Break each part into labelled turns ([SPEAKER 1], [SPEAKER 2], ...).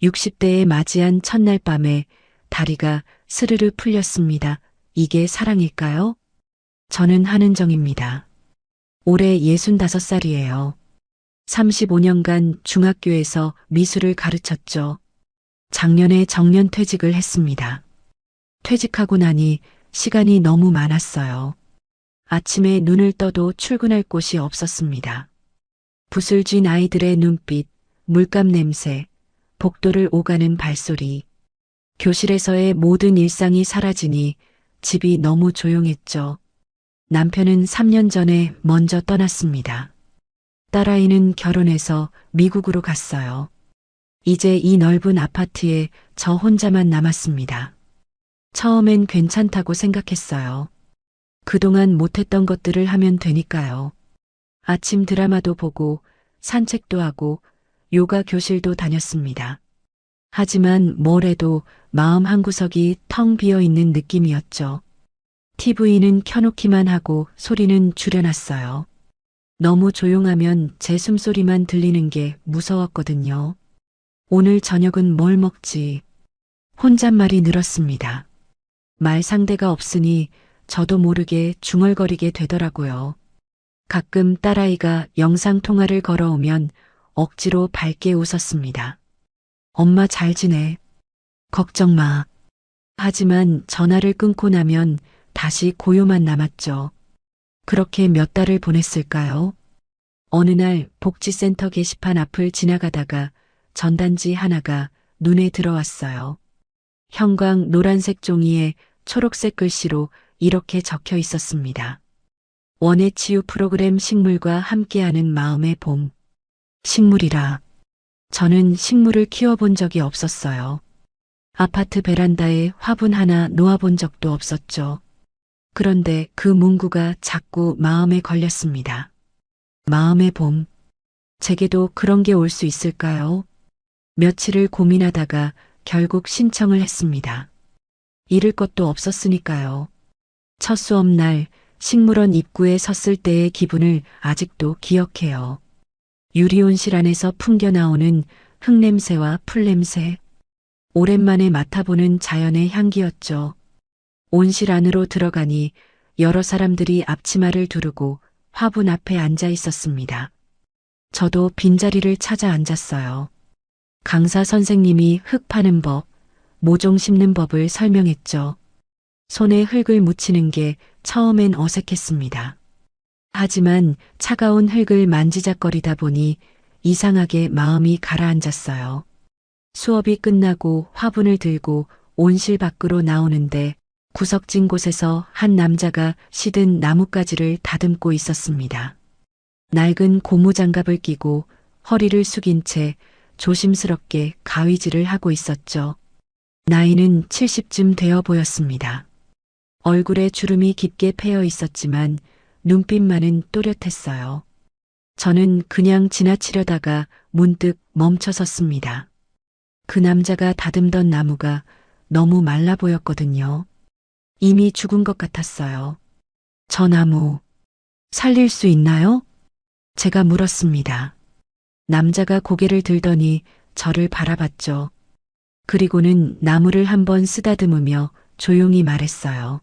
[SPEAKER 1] 60대에 맞이한 첫날 밤에 다리가 스르르 풀렸습니다. 이게 사랑일까요? 저는 한은정입니다. 올해 65살이에요. 35년간 중학교에서 미술을 가르쳤죠. 작년에 정년퇴직을 했습니다. 퇴직하고 나니 시간이 너무 많았어요. 아침에 눈을 떠도 출근할 곳이 없었습니다. 붓을 쥔 아이들의 눈빛, 물감 냄새, 복도를 오가는 발소리. 교실에서의 모든 일상이 사라지니 집이 너무 조용했죠. 남편은 3년 전에 먼저 떠났습니다. 딸아이는 결혼해서 미국으로 갔어요. 이제 이 넓은 아파트에 저 혼자만 남았습니다. 처음엔 괜찮다고 생각했어요. 그동안 못했던 것들을 하면 되니까요. 아침 드라마도 보고 산책도 하고 요가 교실도 다녔습니다. 하지만 뭘 해도 마음 한구석이 텅 비어 있는 느낌이었죠. TV는 켜놓기만 하고 소리는 줄여놨어요. 너무 조용하면 제 숨소리만 들리는 게 무서웠거든요. 오늘 저녁은 뭘 먹지? 혼잣말이 늘었습니다. 말 상대가 없으니 저도 모르게 중얼거리게 되더라고요. 가끔 딸아이가 영상통화를 걸어오면 억지로 밝게 웃었습니다. 엄마 잘 지내. 걱정 마. 하지만 전화를 끊고 나면 다시 고요만 남았죠. 그렇게 몇 달을 보냈을까요? 어느 날 복지센터 게시판 앞을 지나가다가 전단지 하나가 눈에 들어왔어요. 형광 노란색 종이에 초록색 글씨로 이렇게 적혀 있었습니다. 원예 치유 프로그램 식물과 함께하는 마음의 봄. 식물이라. 저는 식물을 키워본 적이 없었어요. 아파트 베란다에 화분 하나 놓아본 적도 없었죠. 그런데 그 문구가 자꾸 마음에 걸렸습니다. 마음의 봄. 제게도 그런 게 올 수 있을까요? 며칠을 고민하다가 결국 신청을 했습니다. 잃을 것도 없었으니까요. 첫 수업날 식물원 입구에 섰을 때의 기분을 아직도 기억해요. 유리온실 안에서 풍겨나오는 흙냄새와 풀냄새. 오랜만에 맡아보는 자연의 향기였죠. 온실 안으로 들어가니 여러 사람들이 앞치마를 두르고 화분 앞에 앉아 있었습니다. 저도 빈자리를 찾아 앉았어요. 강사 선생님이 흙 파는 법, 모종 심는 법을 설명했죠. 손에 흙을 묻히는 게 처음엔 어색했습니다. 하지만 차가운 흙을 만지작거리다 보니 이상하게 마음이 가라앉았어요. 수업이 끝나고 화분을 들고 온실 밖으로 나오는데 구석진 곳에서 한 남자가 시든 나뭇가지를 다듬고 있었습니다. 낡은 고무장갑을 끼고 허리를 숙인 채 조심스럽게 가위질을 하고 있었죠. 나이는 70쯤 되어 보였습니다. 얼굴에 주름이 깊게 패여 있었지만 눈빛만은 또렷했어요. 저는 그냥 지나치려다가 문득 멈춰섰습니다. 그 남자가 다듬던 나무가 너무 말라 보였거든요. 이미 죽은 것 같았어요. 저 나무 살릴 수 있나요? 제가 물었습니다. 남자가 고개를 들더니 저를 바라봤죠. 그리고는 나무를 한번 쓰다듬으며 조용히 말했어요.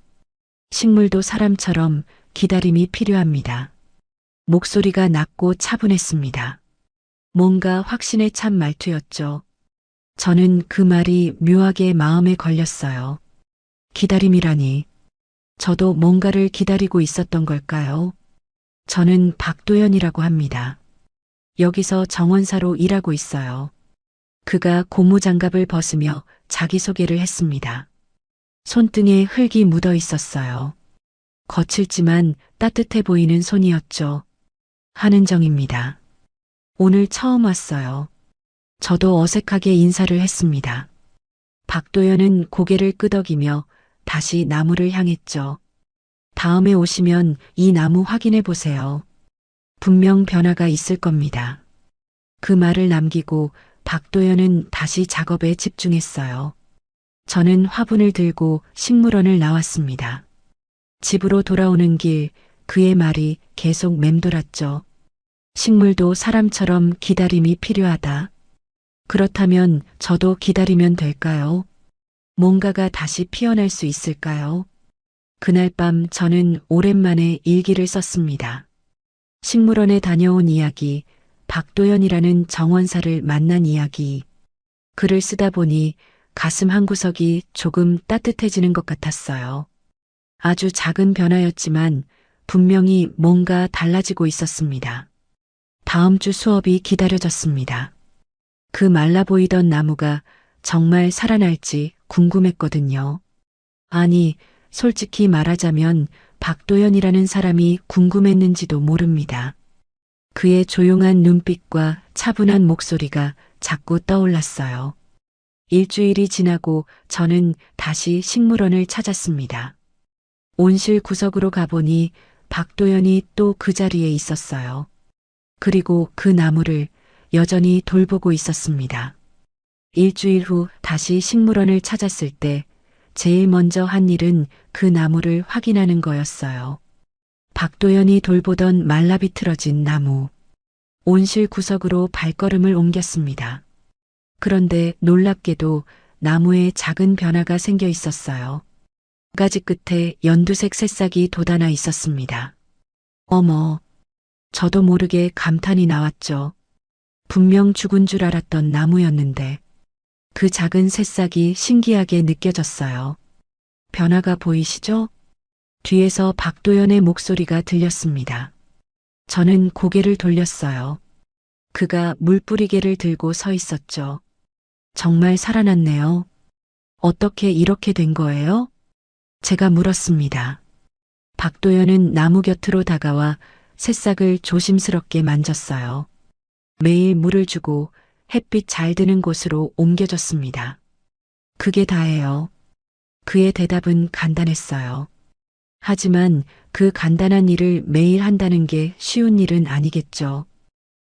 [SPEAKER 1] 식물도 사람처럼 기다림이 필요합니다. 목소리가 낮고 차분했습니다. 뭔가 확신에 찬 말투였죠. 저는 그 말이 묘하게 마음에 걸렸어요. 기다림이라니. 저도 뭔가를 기다리고 있었던 걸까요? 저는 박도연이라고 합니다. 여기서 정원사로 일하고 있어요. 그가 고무장갑을 벗으며 자기소개를 했습니다. 손등에 흙이 묻어 있었어요. 거칠지만 따뜻해 보이는 손이었죠. 한은정입니다. 오늘 처음 왔어요. 저도 어색하게 인사를 했습니다. 박도연은 고개를 끄덕이며 다시 나무를 향했죠. 다음에 오시면 이 나무 확인해 보세요. 분명 변화가 있을 겁니다. 그 말을 남기고 박도연은 다시 작업에 집중했어요. 저는 화분을 들고 식물원을 나왔습니다. 집으로 돌아오는 길 그의 말이 계속 맴돌았죠. 식물도 사람처럼 기다림이 필요하다. 그렇다면 저도 기다리면 될까요? 뭔가가 다시 피어날 수 있을까요? 그날 밤 저는 오랜만에 일기를 썼습니다. 식물원에 다녀온 이야기, 박도연이라는 정원사를 만난 이야기. 글을 쓰다 보니 가슴 한구석이 조금 따뜻해지는 것 같았어요. 아주 작은 변화였지만 분명히 뭔가 달라지고 있었습니다. 다음 주 수업이 기다려졌습니다. 그 말라 보이던 나무가 정말 살아날지 궁금했거든요. 아니, 솔직히 말하자면 박도연이라는 사람이 궁금했는지도 모릅니다. 그의 조용한 눈빛과 차분한 목소리가 자꾸 떠올랐어요. 일주일이 지나고 저는 다시 식물원을 찾았습니다. 온실 구석으로 가보니 박도연이 또 그 자리에 있었어요. 그리고 그 나무를 여전히 돌보고 있었습니다. 일주일 후 다시 식물원을 찾았을 때 제일 먼저 한 일은 그 나무를 확인하는 거였어요. 박도연이 돌보던 말라비틀어진 나무. 온실 구석으로 발걸음을 옮겼습니다. 그런데 놀랍게도 나무에 작은 변화가 생겨 있었어요. 가지 끝에 연두색 새싹이 돋아나 있었습니다. 어머, 저도 모르게 감탄이 나왔죠. 분명 죽은 줄 알았던 나무였는데 그 작은 새싹이 신기하게 느껴졌어요. 변화가 보이시죠? 뒤에서 박도연의 목소리가 들렸습니다. 저는 고개를 돌렸어요. 그가 물뿌리개를 들고 서 있었죠. 정말 살아났네요. 어떻게 이렇게 된 거예요? 제가 물었습니다. 박도연은 나무 곁으로 다가와 새싹을 조심스럽게 만졌어요. 매일 물을 주고 햇빛 잘 드는 곳으로 옮겨줬습니다. 그게 다예요. 그의 대답은 간단했어요. 하지만 그 간단한 일을 매일 한다는 게 쉬운 일은 아니겠죠.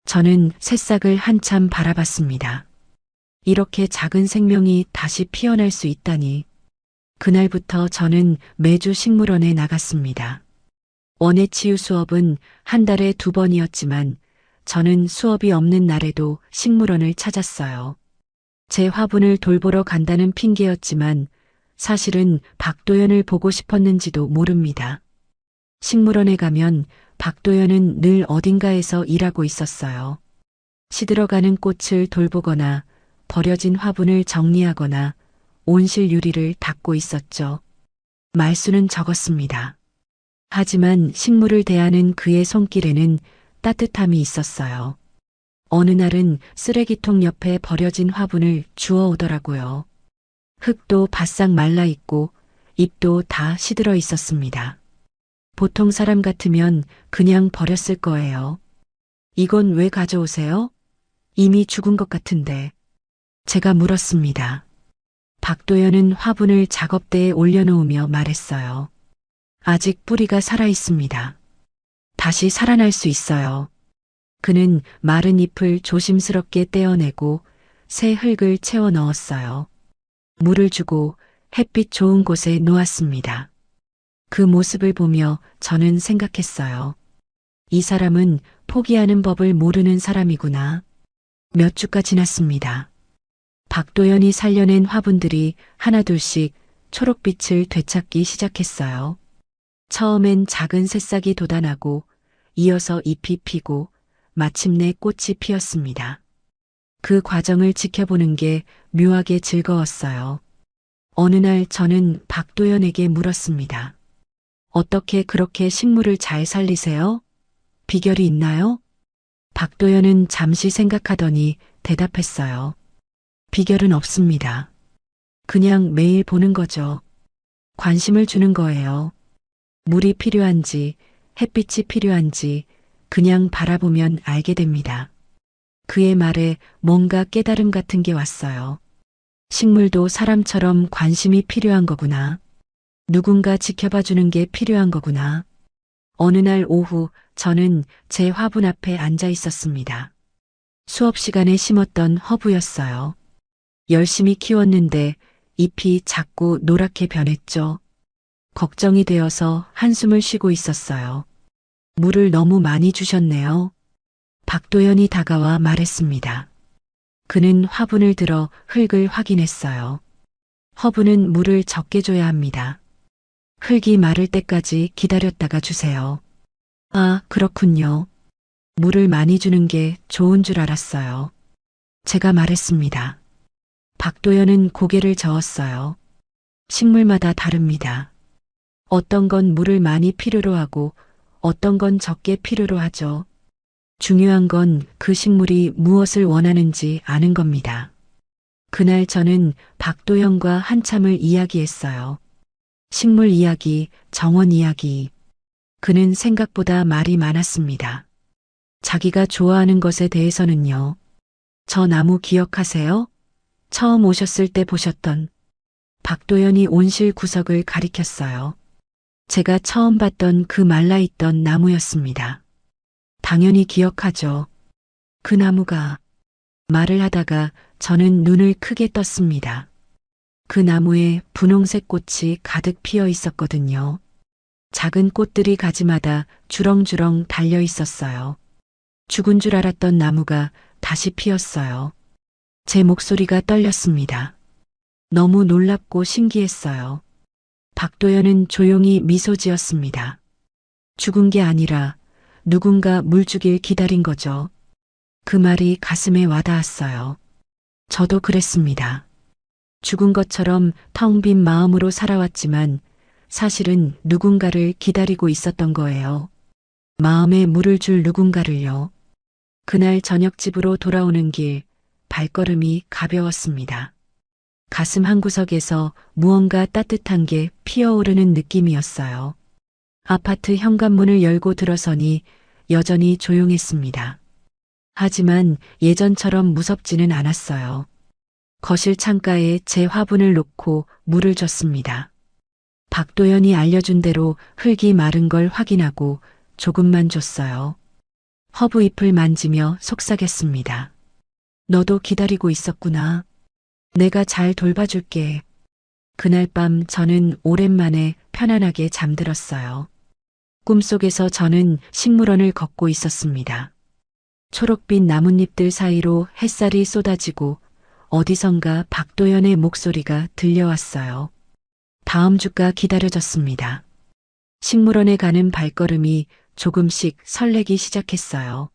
[SPEAKER 1] 저는 새싹을 한참 바라봤습니다. 이렇게 작은 생명이 다시 피어날 수 있다니. 그날부터 저는 매주 식물원에 나갔습니다. 원예치유 수업은 한 달에 2번이었지만 저는 수업이 없는 날에도 식물원을 찾았어요. 제 화분을 돌보러 간다는 핑계였지만 사실은 박도연을 보고 싶었는지도 모릅니다. 식물원에 가면 박도연은 늘 어딘가에서 일하고 있었어요. 시들어가는 꽃을 돌보거나 버려진 화분을 정리하거나 온실 유리를 닦고 있었죠. 말수는 적었습니다. 하지만 식물을 대하는 그의 손길에는 따뜻함이 있었어요. 어느 날은 쓰레기통 옆에 버려진 화분을 주워 오더라고요. 흙도 바싹 말라 있고 잎도 다 시들어 있었습니다. 보통 사람 같으면 그냥 버렸을 거예요. 이건 왜 가져오세요? 이미 죽은 것 같은데. 제가 물었습니다. 박도연은 화분을 작업대에 올려놓으며 말했어요. 아직 뿌리가 살아 있습니다. 다시 살아날 수 있어요. 그는 마른 잎을 조심스럽게 떼어내고 새 흙을 채워 넣었어요. 물을 주고 햇빛 좋은 곳에 놓았습니다. 그 모습을 보며 저는 생각했어요. 이 사람은 포기하는 법을 모르는 사람이구나. 몇 주가 지났습니다. 박도연이 살려낸 화분들이 하나둘씩 초록빛을 되찾기 시작했어요. 처음엔 작은 새싹이 돋아나고 이어서 잎이 피고 마침내 꽃이 피었습니다. 그 과정을 지켜보는 게 묘하게 즐거웠어요. 어느 날 저는 박도연에게 물었습니다. 어떻게 그렇게 식물을 잘 살리세요? 비결이 있나요? 박도연은 잠시 생각하더니 대답했어요. 비결은 없습니다. 그냥 매일 보는 거죠. 관심을 주는 거예요. 물이 필요한지, 햇빛이 필요한지 그냥 바라보면 알게 됩니다. 그의 말에 뭔가 깨달음 같은 게 왔어요. 식물도 사람처럼 관심이 필요한 거구나. 누군가 지켜봐 주는 게 필요한 거구나. 어느 날 오후 저는 제 화분 앞에 앉아 있었습니다. 수업 시간에 심었던 허브였어요. 열심히 키웠는데 잎이 자꾸 노랗게 변했죠. 걱정이 되어서 한숨을 쉬고 있었어요. 물을 너무 많이 주셨네요. 박도연이 다가와 말했습니다. 그는 화분을 들어 흙을 확인했어요. 허브는 물을 적게 줘야 합니다. 흙이 마를 때까지 기다렸다가 주세요. 아, 그렇군요. 물을 많이 주는 게 좋은 줄 알았어요. 제가 말했습니다. 박도연은 고개를 저었어요. 식물마다 다릅니다. 어떤 건 물을 많이 필요로 하고 어떤 건 적게 필요로 하죠. 중요한 건 그 식물이 무엇을 원하는지 아는 겁니다. 그날 저는 박도연과 한참을 이야기했어요. 식물 이야기, 정원 이야기. 그는 생각보다 말이 많았습니다. 자기가 좋아하는 것에 대해서는요. 저 나무 기억하세요? 처음 오셨을 때 보셨던. 박도연이 온실 구석을 가리켰어요. 제가 처음 봤던 그 말라있던 나무였습니다. 당연히 기억하죠. 그 나무가. 말을 하다가 저는 눈을 크게 떴습니다. 그 나무에 분홍색 꽃이 가득 피어 있었거든요. 작은 꽃들이 가지마다 주렁주렁 달려 있었어요. 죽은 줄 알았던 나무가 다시 피었어요. 제 목소리가 떨렸습니다. 너무 놀랍고 신기했어요. 박도연은 조용히 미소 지었습니다. 죽은 게 아니라 누군가 물 주길 기다린 거죠. 그 말이 가슴에 와닿았어요. 저도 그랬습니다. 죽은 것처럼 텅 빈 마음으로 살아왔지만 사실은 누군가를 기다리고 있었던 거예요. 마음에 물을 줄 누군가를요. 그날 저녁 집으로 돌아오는 길 발걸음이 가벼웠습니다. 가슴 한구석에서 무언가 따뜻한 게 피어오르는 느낌이었어요. 아파트 현관문을 열고 들어서니 여전히 조용했습니다. 하지만 예전처럼 무섭지는 않았어요. 거실 창가에 제 화분을 놓고 물을 줬습니다. 박도연이 알려준 대로 흙이 마른 걸 확인하고 조금만 줬어요. 허브 잎을 만지며 속삭였습니다. 너도 기다리고 있었구나. 내가 잘 돌봐줄게. 그날 밤 저는 오랜만에 편안하게 잠들었어요. 꿈속에서 저는 식물원을 걷고 있었습니다. 초록빛 나뭇잎들 사이로 햇살이 쏟아지고 어디선가 박도연의 목소리가 들려왔어요. 다음 주가 기다려졌습니다. 식물원에 가는 발걸음이 조금씩 설레기 시작했어요.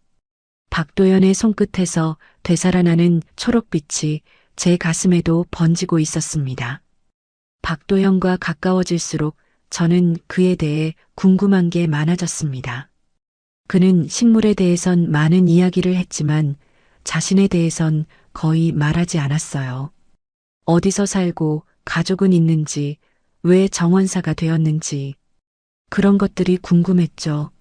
[SPEAKER 1] 박도연의 손끝에서 되살아나는 초록빛이 제 가슴에도 번지고 있었습니다. 박도연과 가까워질수록 저는 그에 대해 궁금한 게 많아졌습니다. 그는 식물에 대해선 많은 이야기를 했지만 자신에 대해선 거의 말하지 않았어요. 어디서 살고 가족은 있는지, 왜 정원사가 되었는지 그런 것들이 궁금했죠.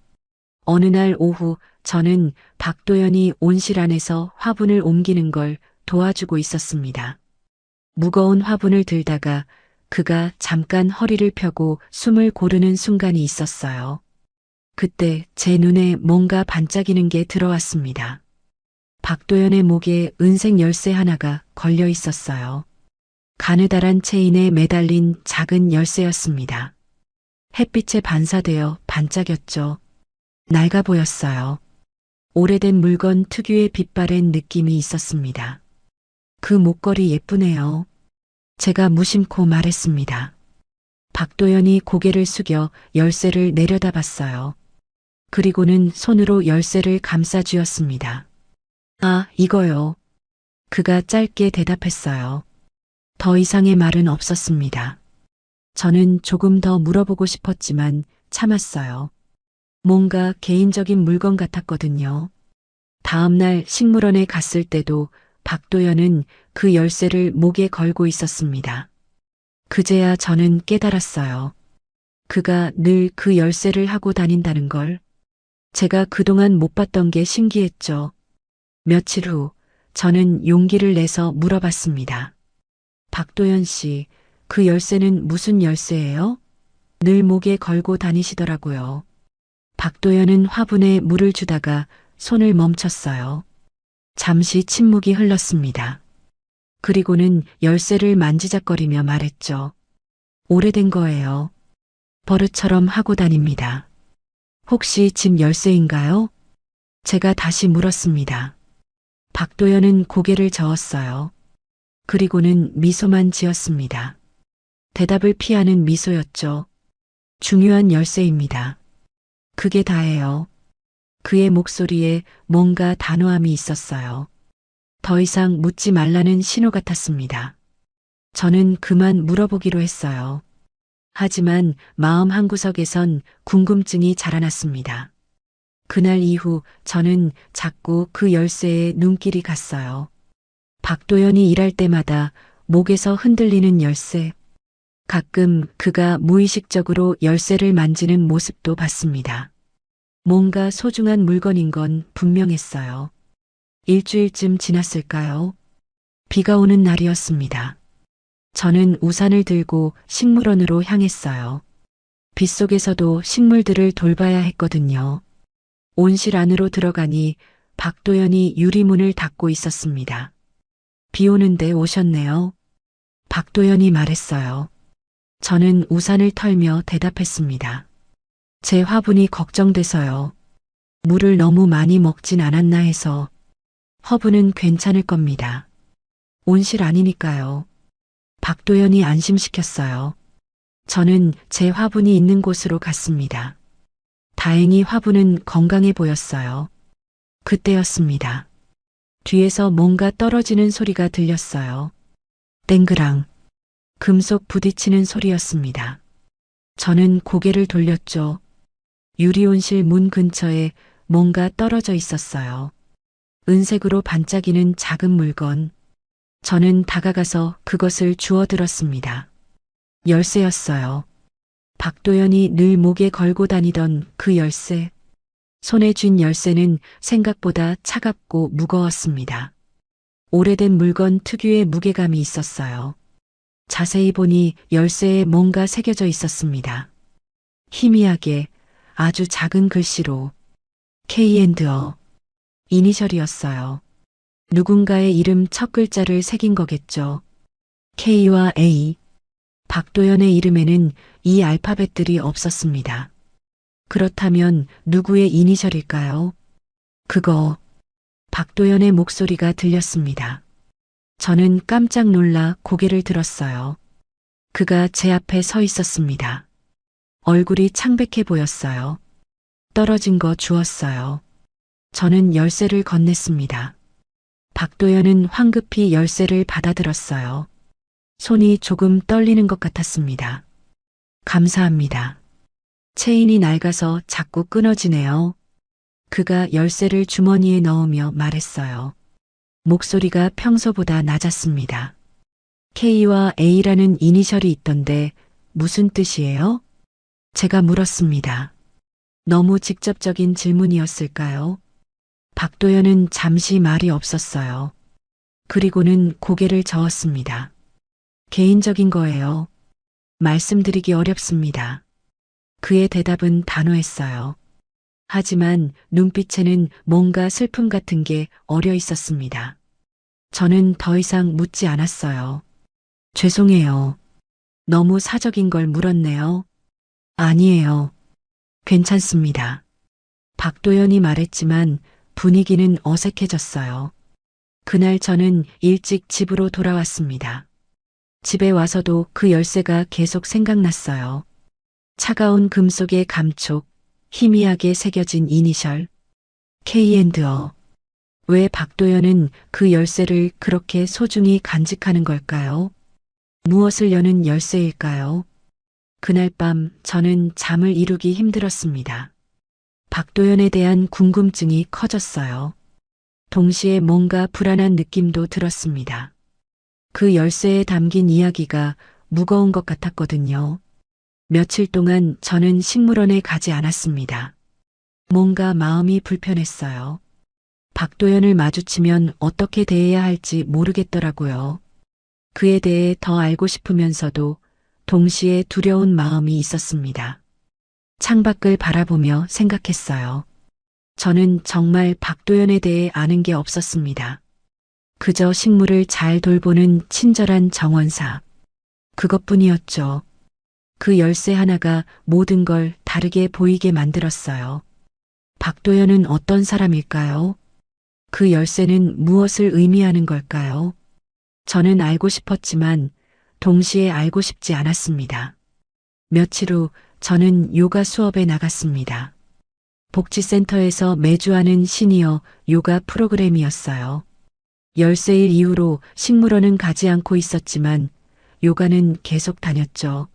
[SPEAKER 1] 어느 날 오후 저는 박도연이 온실 안에서 화분을 옮기는 걸 도와주고 있었습니다. 무거운 화분을 들다가 그가 잠깐 허리를 펴고 숨을 고르는 순간이 있었어요. 그때 제 눈에 뭔가 반짝이는 게 들어왔습니다. 박도연의 목에 은색 열쇠 하나가 걸려 있었어요. 가느다란 체인에 매달린 작은 열쇠였습니다. 햇빛에 반사되어 반짝였죠. 낡아 보였어요. 오래된 물건 특유의 빛바랜 느낌이 있었습니다. 그 목걸이 예쁘네요. 제가 무심코 말했습니다. 박도연이 고개를 숙여 열쇠를 내려다봤어요. 그리고는 손으로 열쇠를 감싸 쥐었습니다. 아, 이거요. 그가 짧게 대답했어요. 더 이상의 말은 없었습니다. 저는 조금 더 물어보고 싶었지만 참았어요. 뭔가 개인적인 물건 같았거든요. 다음 날 식물원에 갔을 때도 박도연은 그 열쇠를 목에 걸고 있었습니다. 그제야 저는 깨달았어요. 그가 늘 그 열쇠를 하고 다닌다는 걸. 제가 그동안 못 봤던 게 신기했죠. 며칠 후 저는 용기를 내서 물어봤습니다. 박도연 씨, 그 열쇠는 무슨 열쇠예요? 늘 목에 걸고 다니시더라고요. 박도연은 화분에 물을 주다가 손을 멈췄어요. 잠시 침묵이 흘렀습니다. 그리고는 열쇠를 만지작거리며 말했죠. 오래된 거예요. 버릇처럼 하고 다닙니다. 혹시 집 열쇠인가요? 제가 다시 물었습니다. 박도연은 고개를 저었어요. 그리고는 미소만 지었습니다. 대답을 피하는 미소였죠. 중요한 열쇠입니다. 그게 다예요. 그의 목소리에 뭔가 단호함이 있었어요. 더 이상 묻지 말라는 신호 같았습니다. 저는 그만 물어보기로 했어요. 하지만 마음 한구석에선 궁금증이 자라났습니다. 그날 이후 저는 자꾸 그 열쇠에 눈길이 갔어요. 박도연이 일할 때마다 목에서 흔들리는 열쇠. 가끔 그가 무의식적으로 열쇠를 만지는 모습도 봤습니다. 뭔가 소중한 물건인 건 분명했어요. 일주일쯤 지났을까요? 비가 오는 날이었습니다. 저는 우산을 들고 식물원으로 향했어요. 빗속에서도 식물들을 돌봐야 했거든요. 온실 안으로 들어가니 박도연이 유리문을 닫고 있었습니다. 비 오는데 오셨네요. 박도연이 말했어요. 저는 우산을 털며 대답했습니다. 제 화분이 걱정돼서요. 물을 너무 많이 먹진 않았나 해서. 허브는 괜찮을 겁니다. 온실 아니니까요. 박도연이 안심시켰어요. 저는 제 화분이 있는 곳으로 갔습니다. 다행히 화분은 건강해 보였어요. 그때였습니다. 뒤에서 뭔가 떨어지는 소리가 들렸어요. 땡그랑. 금속 부딪히는 소리였습니다. 저는 고개를 돌렸죠. 유리온실 문 근처에 뭔가 떨어져 있었어요. 은색으로 반짝이는 작은 물건. 저는 다가가서 그것을 주워들었습니다. 열쇠였어요. 박도연이 늘 목에 걸고 다니던 그 열쇠. 손에 쥔 열쇠는 생각보다 차갑고 무거웠습니다. 오래된 물건 특유의 무게감이 있었어요. 자세히 보니 열쇠에 뭔가 새겨져 있었습니다. 희미하게 아주 작은 글씨로 K&O 이니셜이었어요. 누군가의 이름 첫 글자를 새긴 거겠죠. K와 A. 박도연의 이름에는 이 알파벳들이 없었습니다. 그렇다면 누구의 이니셜일까요? 그거. 박도연의 목소리가 들렸습니다. 저는 깜짝 놀라 고개를 들었어요. 그가 제 앞에 서 있었습니다. 얼굴이 창백해 보였어요. 떨어진 거 주었어요. 저는 열쇠를 건넸습니다. 박도연은 황급히 열쇠를 받아들었어요. 손이 조금 떨리는 것 같았습니다. 감사합니다. 체인이 낡아서 자꾸 끊어지네요. 그가 열쇠를 주머니에 넣으며 말했어요. 목소리가 평소보다 낮았습니다. K와 A라는 이니셜이 있던데 무슨 뜻이에요? 제가 물었습니다. 너무 직접적인 질문이었을까요? 박도연은 잠시 말이 없었어요. 그리고는 고개를 저었습니다. 개인적인 거예요. 말씀드리기 어렵습니다. 그의 대답은 단호했어요. 하지만 눈빛에는 뭔가 슬픔 같은 게 어려 있었습니다. 저는 더 이상 묻지 않았어요. 죄송해요. 너무 사적인 걸 물었네요. 아니에요. 괜찮습니다. 박도연이 말했지만 분위기는 어색해졌어요. 그날 저는 일찍 집으로 돌아왔습니다. 집에 와서도 그 열쇠가 계속 생각났어요. 차가운 금속의 감촉, 희미하게 새겨진 이니셜, K&O. 왜 박도연은 그 열쇠를 그렇게 소중히 간직하는 걸까요? 무엇을 여는 열쇠일까요? 그날 밤 저는 잠을 이루기 힘들었습니다. 박도연에 대한 궁금증이 커졌어요. 동시에 뭔가 불안한 느낌도 들었습니다. 그 열쇠에 담긴 이야기가 무거운 것 같았거든요. 며칠 동안 저는 식물원에 가지 않았습니다. 뭔가 마음이 불편했어요. 박도연을 마주치면 어떻게 대해야 할지 모르겠더라고요. 그에 대해 더 알고 싶으면서도 동시에 두려운 마음이 있었습니다. 창밖을 바라보며 생각했어요. 저는 정말 박도연에 대해 아는 게 없었습니다. 그저 식물을 잘 돌보는 친절한 정원사. 그것뿐이었죠. 그 열쇠 하나가 모든 걸 다르게 보이게 만들었어요. 박도연은 어떤 사람일까요? 그 열쇠는 무엇을 의미하는 걸까요? 저는 알고 싶었지만 동시에 알고 싶지 않았습니다. 며칠 후 저는 요가 수업에 나갔습니다. 복지센터에서 매주 하는 시니어 요가 프로그램이었어요. 열쇠일 이후로 식물원은 가지 않고 있었지만 요가는 계속 다녔죠.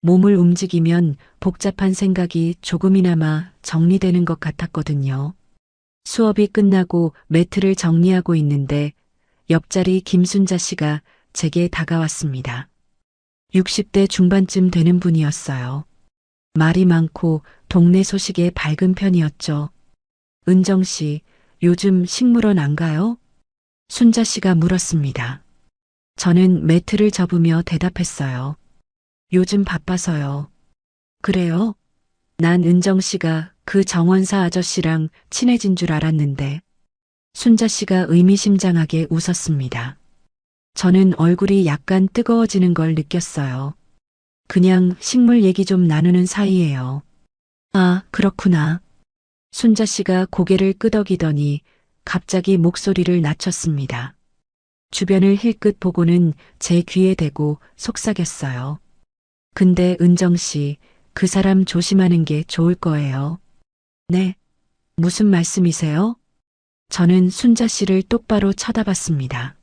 [SPEAKER 1] 몸을 움직이면 복잡한 생각이 조금이나마 정리되는 것 같았거든요. 수업이 끝나고 매트를 정리하고 있는데 옆자리 김순자 씨가 제게 다가왔습니다. 60대 중반쯤 되는 분이었어요. 말이 많고 동네 소식에 밝은 편이었죠. 은정 씨, 요즘 식물원 안 가요? 순자 씨가 물었습니다. 저는 매트를 접으며 대답했어요. 요즘 바빠서요. 그래요? 난 은정 씨가 그 정원사 아저씨랑 친해진 줄 알았는데. 순자 씨가 의미심장하게 웃었습니다. 저는 얼굴이 약간 뜨거워지는 걸 느꼈어요. 그냥 식물 얘기 좀 나누는 사이예요. 아, 그렇구나. 순자 씨가 고개를 끄덕이더니 갑자기 목소리를 낮췄습니다. 주변을 힐끗 보고는 제 귀에 대고 속삭였어요. 근데 은정 씨, 그 사람 조심하는 게 좋을 거예요. 네. 무슨 말씀이세요? 저는 순자 씨를 똑바로 쳐다봤습니다.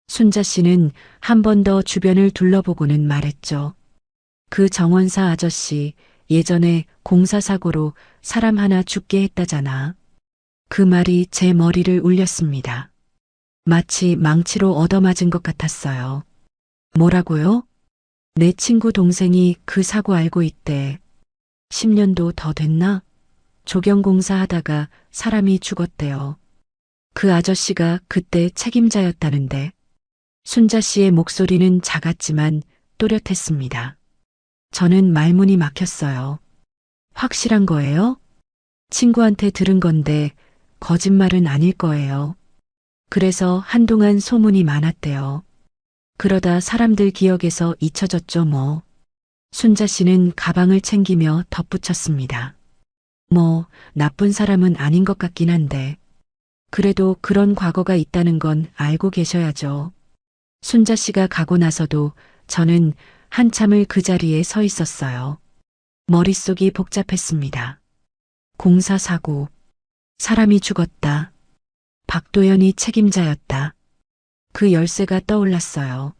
[SPEAKER 1] 순자 씨는 한 번 더 주변을 둘러보고는 말했죠. 그 정원사 아저씨 예전에 공사사고로 사람 하나 죽게 했다잖아. 그 말이 제 머리를 울렸습니다. 마치 망치로 얻어맞은 것 같았어요. 뭐라고요? 내 친구 동생이 그 사고 알고 있대. 10년도 더 됐나? 조경공사 하다가 사람이 죽었대요. 그 아저씨가 그때 책임자였다는데. 순자 씨의 목소리는 작았지만 또렷했습니다. 저는 말문이 막혔어요. 확실한 거예요? 친구한테 들은 건데 거짓말은 아닐 거예요. 그래서 한동안 소문이 많았대요. 그러다 사람들 기억에서 잊혀졌죠 뭐. 순자 씨는 가방을 챙기며 덧붙였습니다. 뭐 나쁜 사람은 아닌 것 같긴 한데 그래도 그런 과거가 있다는 건 알고 계셔야죠. 순자 씨가 가고 나서도 저는 한참을 그 자리에 서 있었어요. 머릿속이 복잡했습니다. 공사사고, 사람이 죽었다. 박도연이 책임자였다. 그 열쇠가 떠올랐어요.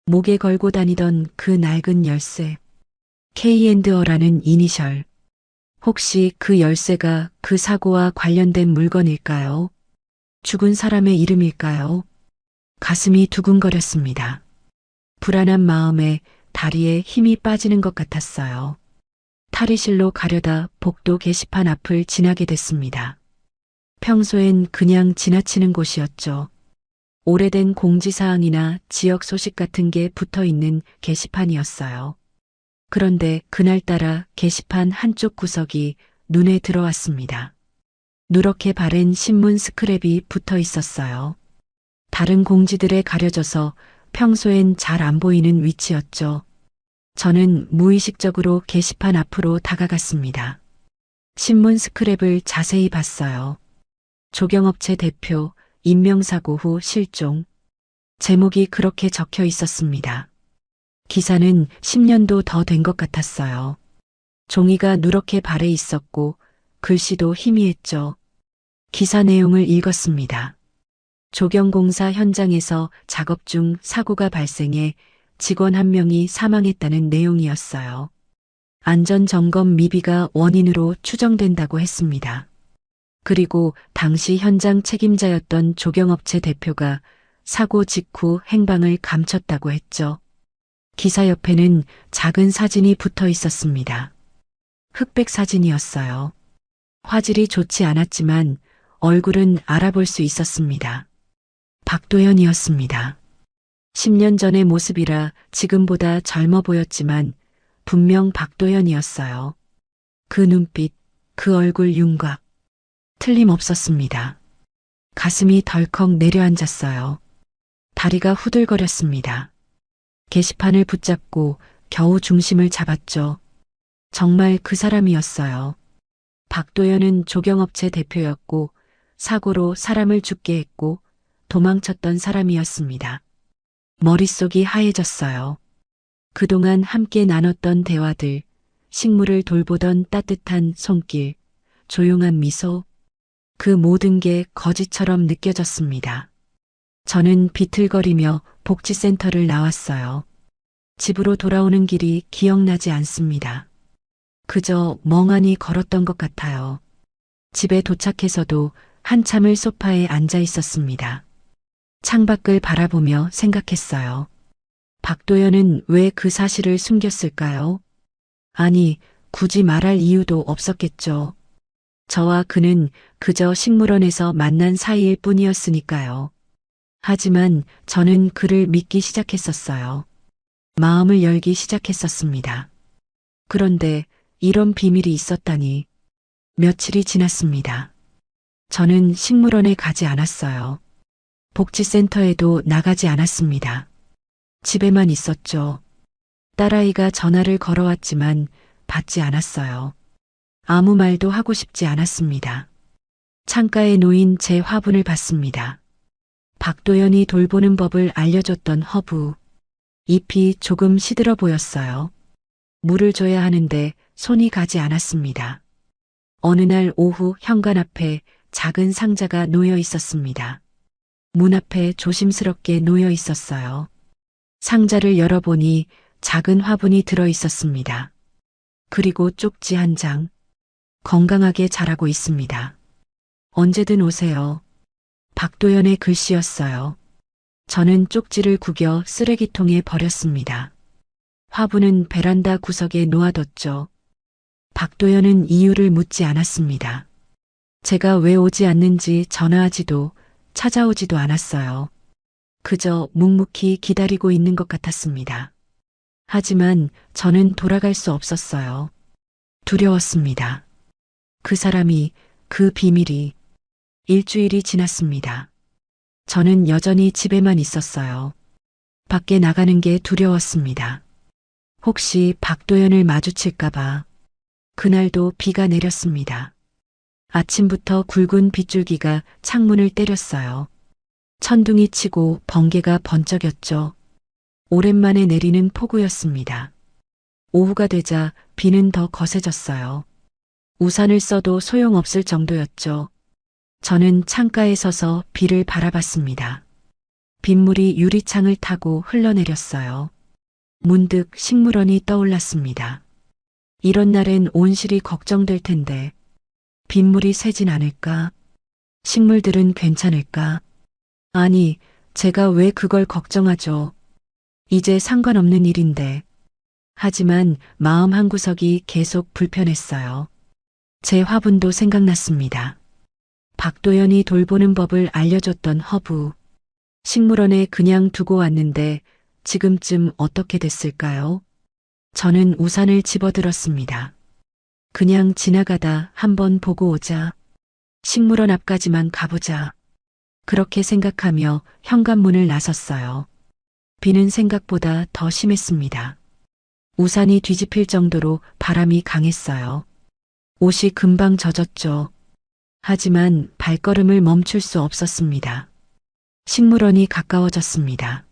[SPEAKER 1] 목에 걸고 다니던 그 낡은 열쇠. K&O라는 이니셜. 혹시 그 열쇠가 그 사고와 관련된 물건일까요? 죽은 사람의 이름일까요? 가슴이 두근거렸습니다. 불안한 마음에 다리에 힘이 빠지는 것 같았어요. 탈의실로 가려다 복도 게시판 앞을 지나게 됐습니다. 평소엔 그냥 지나치는 곳이었죠. 오래된 공지사항이나 지역 소식 같은 게 붙어 있는 게시판이었어요. 그런데 그날따라 게시판 한쪽 구석이 눈에 들어왔습니다. 누렇게 바랜 신문 스크랩이 붙어 있었어요. 다른 공지들에 가려져서 평소엔 잘 안 보이는 위치였죠. 저는 무의식적으로 게시판 앞으로 다가갔습니다. 신문 스크랩을 자세히 봤어요. 조경업체 대표, 인명사고 후 실종. 제목이 그렇게 적혀 있었습니다. 기사는 10년도 더 된 것 같았어요. 종이가 누렇게 발해 있었고 글씨도 희미했죠. 기사 내용을 읽었습니다. 조경공사 현장에서 작업 중 사고가 발생해 직원 한 명이 사망했다는 내용이었어요. 안전점검 미비가 원인으로 추정된다고 했습니다. 그리고 당시 현장 책임자였던 조경업체 대표가 사고 직후 행방을 감췄다고 했죠. 기사 옆에는 작은 사진이 붙어 있었습니다. 흑백 사진이었어요. 화질이 좋지 않았지만 얼굴은 알아볼 수 있었습니다. 박도연이었습니다. 10년 전의 모습이라 지금보다 젊어 보였지만 분명 박도연이었어요. 그 눈빛, 그 얼굴 윤곽. 틀림없었습니다. 가슴이 덜컥 내려앉았어요. 다리가 후들거렸습니다. 게시판을 붙잡고 겨우 중심을 잡았죠. 정말 그 사람이었어요. 박도연은 조경업체 대표였고 사고로 사람을 죽게 했고 도망쳤던 사람이었습니다. 머릿속이 하얘졌어요. 그동안 함께 나눴던 대화들, 식물을 돌보던 따뜻한 손길, 조용한 미소, 그 모든 게 거짓처럼 느껴졌습니다. 저는 비틀거리며 복지센터를 나왔어요. 집으로 돌아오는 길이 기억나지 않습니다. 그저 멍하니 걸었던 것 같아요. 집에 도착해서도 한참을 소파에 앉아 있었습니다. 창밖을 바라보며 생각했어요. 박도연은 왜 그 사실을 숨겼을까요? 아니, 굳이 말할 이유도 없었겠죠. 저와 그는 그저 식물원에서 만난 사이일 뿐이었으니까요. 하지만 저는 그를 믿기 시작했었어요. 마음을 열기 시작했었습니다. 그런데 이런 비밀이 있었다니. 며칠이 지났습니다. 저는 식물원에 가지 않았어요. 복지센터에도 나가지 않았습니다. 집에만 있었죠. 딸아이가 전화를 걸어왔지만 받지 않았어요. 아무 말도 하고 싶지 않았습니다. 창가에 놓인 제 화분을 봤습니다. 박도연이 돌보는 법을 알려줬던 허브. 잎이 조금 시들어 보였어요. 물을 줘야 하는데 손이 가지 않았습니다. 어느 날 오후 현관 앞에 작은 상자가 놓여 있었습니다. 문 앞에 조심스럽게 놓여 있었어요. 상자를 열어보니 작은 화분이 들어 있었습니다. 그리고 쪽지 한 장. 건강하게 자라고 있습니다. 언제든 오세요. 박도연의 글씨였어요. 저는 쪽지를 구겨 쓰레기통에 버렸습니다. 화분은 베란다 구석에 놓아뒀죠. 박도연은 이유를 묻지 않았습니다. 제가 왜 오지 않는지 전화하지도 찾아오지도 않았어요. 그저 묵묵히 기다리고 있는 것 같았습니다. 하지만 저는 돌아갈 수 없었어요. 두려웠습니다. 그 사람이, 그 비밀이. 일주일이 지났습니다. 저는 여전히 집에만 있었어요. 밖에 나가는 게 두려웠습니다. 혹시 박도연을 마주칠까봐. 그날도 비가 내렸습니다. 아침부터 굵은 빗줄기가 창문을 때렸어요. 천둥이 치고 번개가 번쩍였죠. 오랜만에 내리는 폭우였습니다. 오후가 되자 비는 더 거세졌어요. 우산을 써도 소용없을 정도였죠. 저는 창가에 서서 비를 바라봤습니다. 빗물이 유리창을 타고 흘러내렸어요. 문득 식물원이 떠올랐습니다. 이런 날엔 온실이 걱정될 텐데 빗물이 새진 않을까? 식물들은 괜찮을까? 아니, 제가 왜 그걸 걱정하죠? 이제 상관없는 일인데. 하지만 마음 한구석이 계속 불편했어요. 제 화분도 생각났습니다. 박도연이 돌보는 법을 알려줬던 허브. 식물원에 그냥 두고 왔는데 지금쯤 어떻게 됐을까요? 저는 우산을 집어들었습니다. 그냥 지나가다 한번 보고 오자. 식물원 앞까지만 가보자. 그렇게 생각하며 현관문을 나섰어요. 비는 생각보다 더 심했습니다. 우산이 뒤집힐 정도로 바람이 강했어요. 옷이 금방 젖었죠. 하지만 발걸음을 멈출 수 없었습니다. 식물원이 가까워졌습니다.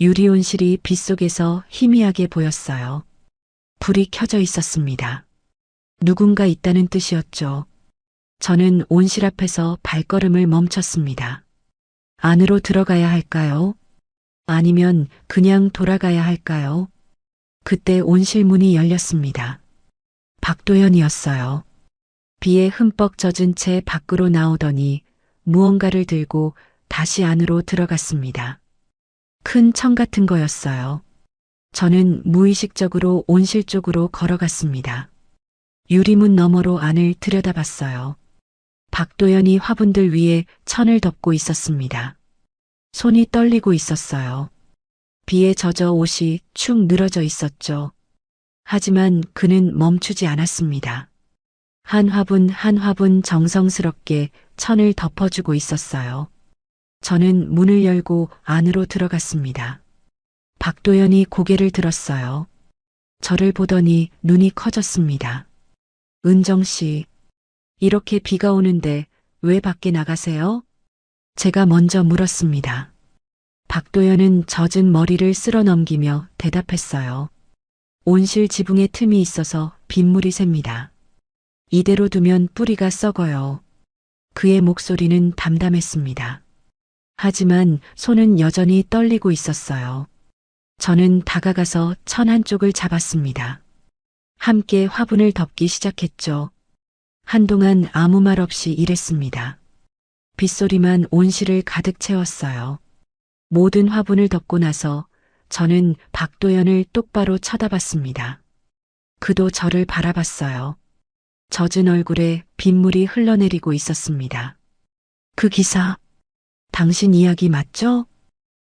[SPEAKER 1] 유리 온실이 빗속에서 희미하게 보였어요. 불이 켜져 있었습니다. 누군가 있다는 뜻이었죠. 저는 온실 앞에서 발걸음을 멈췄습니다. 안으로 들어가야 할까요? 아니면 그냥 돌아가야 할까요? 그때 온실 문이 열렸습니다. 박도연이었어요. 비에 흠뻑 젖은 채 밖으로 나오더니 무언가를 들고 다시 안으로 들어갔습니다. 큰 청 같은 거였어요. 저는 무의식적으로 온실 쪽으로 걸어갔습니다. 유리문 너머로 안을 들여다봤어요. 박도연이 화분들 위에 천을 덮고 있었습니다. 손이 떨리고 있었어요. 비에 젖어 옷이 축 늘어져 있었죠. 하지만 그는 멈추지 않았습니다. 한 화분 한 화분 정성스럽게 천을 덮어주고 있었어요. 저는 문을 열고 안으로 들어갔습니다. 박도연이 고개를 들었어요. 저를 보더니 눈이 커졌습니다. 은정 씨, 이렇게 비가 오는데 왜 밖에 나가세요? 제가 먼저 물었습니다. 박도연은 젖은 머리를 쓸어 넘기며 대답했어요. 온실 지붕에 틈이 있어서 빗물이 샙니다. 이대로 두면 뿌리가 썩어요. 그의 목소리는 담담했습니다. 하지만 손은 여전히 떨리고 있었어요. 저는 다가가서 천 한쪽을 잡았습니다. 함께 화분을 덮기 시작했죠. 한동안 아무 말 없이 일했습니다. 빗소리만 온실을 가득 채웠어요. 모든 화분을 덮고 나서 저는 박도연을 똑바로 쳐다봤습니다. 그도 저를 바라봤어요. 젖은 얼굴에 빗물이 흘러내리고 있었습니다. 그 기사, 당신 이야기 맞죠?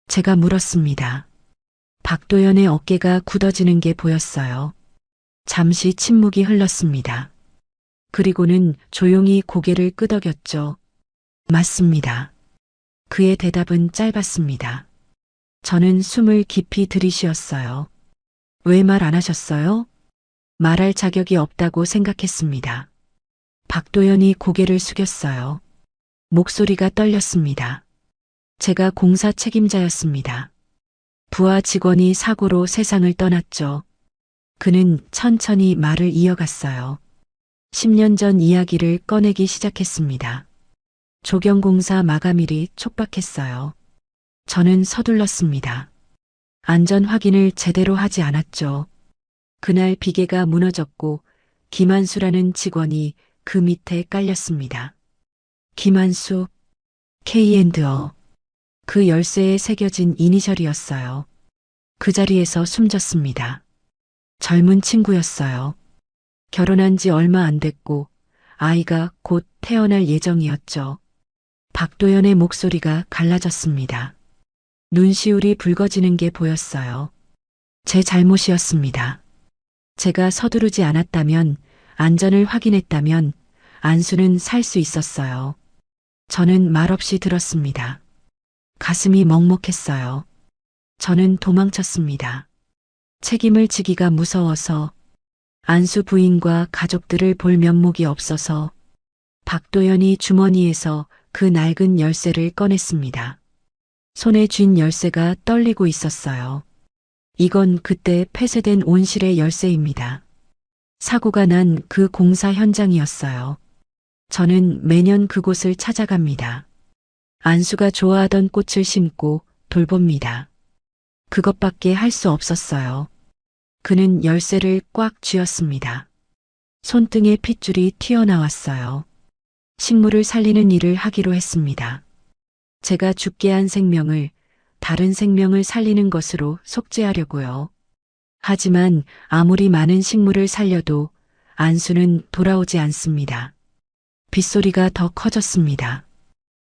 [SPEAKER 1] 제가 물었습니다. 박도연의 어깨가 굳어지는 게 보였어요. 잠시 침묵이 흘렀습니다. 그리고는 조용히 고개를 끄덕였죠. 맞습니다. 그의 대답은 짧았습니다. 저는 숨을 깊이 들이쉬었어요. 왜 말 안 하셨어요? 말할 자격이 없다고 생각했습니다. 박도연이 고개를 숙였어요. 목소리가 떨렸습니다. 제가 공사 책임자였습니다. 부하 직원이 사고로 세상을 떠났죠. 그는 천천히 말을 이어갔어요. 10년 전 이야기를 꺼내기 시작했습니다. 조경공사 마감일이 촉박했어요. 저는 서둘렀습니다. 안전 확인을 제대로 하지 않았죠. 그날 비계가 무너졌고 김한수라는 직원이 그 밑에 깔렸습니다. 김한수, K&O. 그 열쇠에 새겨진 이니셜이었어요. 그 자리에서 숨졌습니다. 젊은 친구였어요. 결혼한 지 얼마 안 됐고 아이가 곧 태어날 예정이었죠. 박도연의 목소리가 갈라졌습니다. 눈시울이 붉어지는 게 보였어요. 제 잘못이었습니다. 제가 서두르지 않았다면, 안전을 확인했다면 안수는 살 수 있었어요. 저는 말없이 들었습니다. 가슴이 먹먹했어요. 저는 도망쳤습니다. 책임을 지기가 무서워서, 안수 부인과 가족들을 볼 면목이 없어서 박도연이 주머니에서 그 낡은 열쇠를 꺼냈습니다. 손에 쥔 열쇠가 떨리고 있었어요. 이건 그때 폐쇄된 온실의 열쇠입니다. 사고가 난 그 공사 현장이었어요. 저는 매년 그곳을 찾아갑니다. 안수가 좋아하던 꽃을 심고 돌봅니다. 그것밖에 할 수 없었어요. 그는 열쇠를 꽉 쥐었습니다. 손등에 핏줄이 튀어나왔어요. 식물을 살리는 일을 하기로 했습니다. 제가 죽게 한 생명을 다른 생명을 살리는 것으로 속죄하려고요. 하지만 아무리 많은 식물을 살려도 안수는 돌아오지 않습니다. 빗소리가 더 커졌습니다.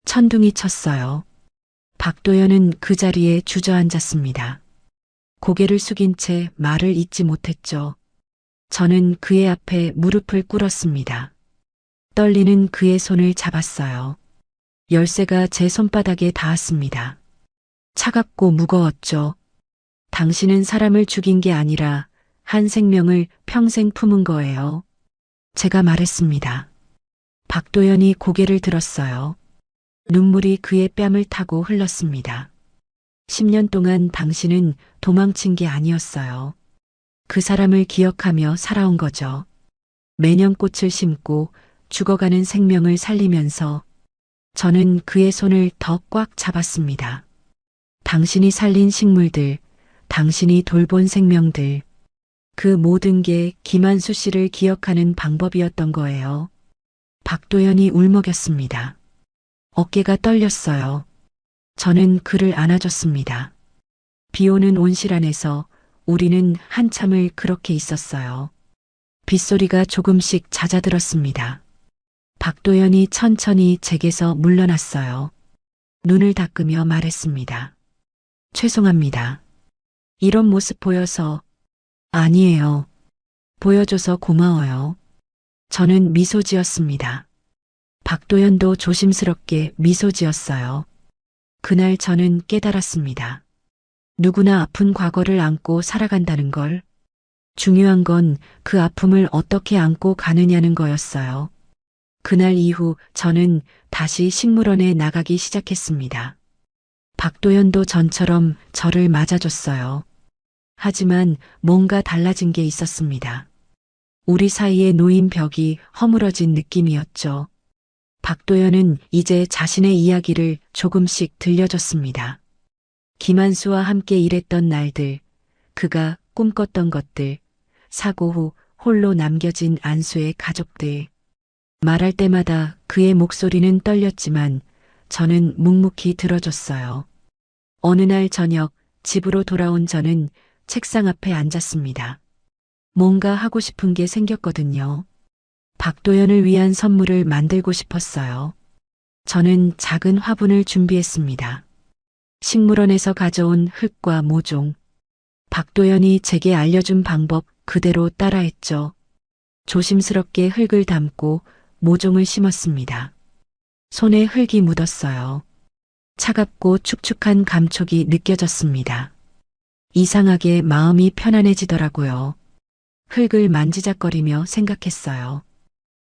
[SPEAKER 1] 천둥이 쳤어요. 박도연은 그 자리에 주저앉았습니다. 고개를 숙인 채 말을 잇지 못했죠. 저는 그의 앞에 무릎을 꿇었습니다. 떨리는 그의 손을 잡았어요. 열쇠가 제 손바닥에 닿았습니다. 차갑고 무거웠죠. 당신은 사람을 죽인 게 아니라 한 생명을 평생 품은 거예요. 제가 말했습니다. 박도연이 고개를 들었어요. 눈물이 그의 뺨을 타고 흘렀습니다. 10년 동안 당신은 도망친 게 아니었어요. 그 사람을 기억하며 살아온 거죠. 매년 꽃을 심고 죽어가는 생명을 살리면서 저는 그의 손을 더 꽉 잡았습니다. 당신이 살린 식물들, 당신이 돌본 생명들, 그 모든 게 김한수 씨를 기억하는 방법이었던 거예요. 박도연이 울먹였습니다. 어깨가 떨렸어요. 저는 그를 안아줬습니다. 비 오는 온실 안에서 우리는 한참을 그렇게 있었어요. 빗소리가 조금씩 잦아들었습니다. 박도연이 천천히 제게서 물러났어요. 눈을 닦으며 말했습니다. 죄송합니다. 이런 모습 보여서. 아니에요. 보여줘서 고마워요. 저는 미소 지었습니다. 박도연도 조심스럽게 미소 지었어요. 그날 저는 깨달았습니다. 누구나 아픈 과거를 안고 살아간다는 걸. 중요한 건 그 아픔을 어떻게 안고 가느냐는 거였어요. 그날 이후 저는 다시 식물원에 나가기 시작했습니다. 박도연도 전처럼 저를 맞아줬어요. 하지만 뭔가 달라진 게 있었습니다. 우리 사이에 놓인 벽이 허물어진 느낌이었죠. 박도연은 이제 자신의 이야기를 조금씩 들려줬습니다. 김한수와 함께 일했던 날들, 그가 꿈꿨던 것들, 사고 후 홀로 남겨진 안수의 가족들. 말할 때마다 그의 목소리는 떨렸지만 저는 묵묵히 들어줬어요. 어느 날 저녁 집으로 돌아온 저는 책상 앞에 앉았습니다. 뭔가 하고 싶은 게 생겼거든요. 박도연을 위한 선물을 만들고 싶었어요. 저는 작은 화분을 준비했습니다. 식물원에서 가져온 흙과 모종. 박도연이 제게 알려준 방법 그대로 따라했죠. 조심스럽게 흙을 담고 모종을 심었습니다. 손에 흙이 묻었어요. 차갑고 축축한 감촉이 느껴졌습니다. 이상하게 마음이 편안해지더라고요. 흙을 만지작거리며 생각했어요.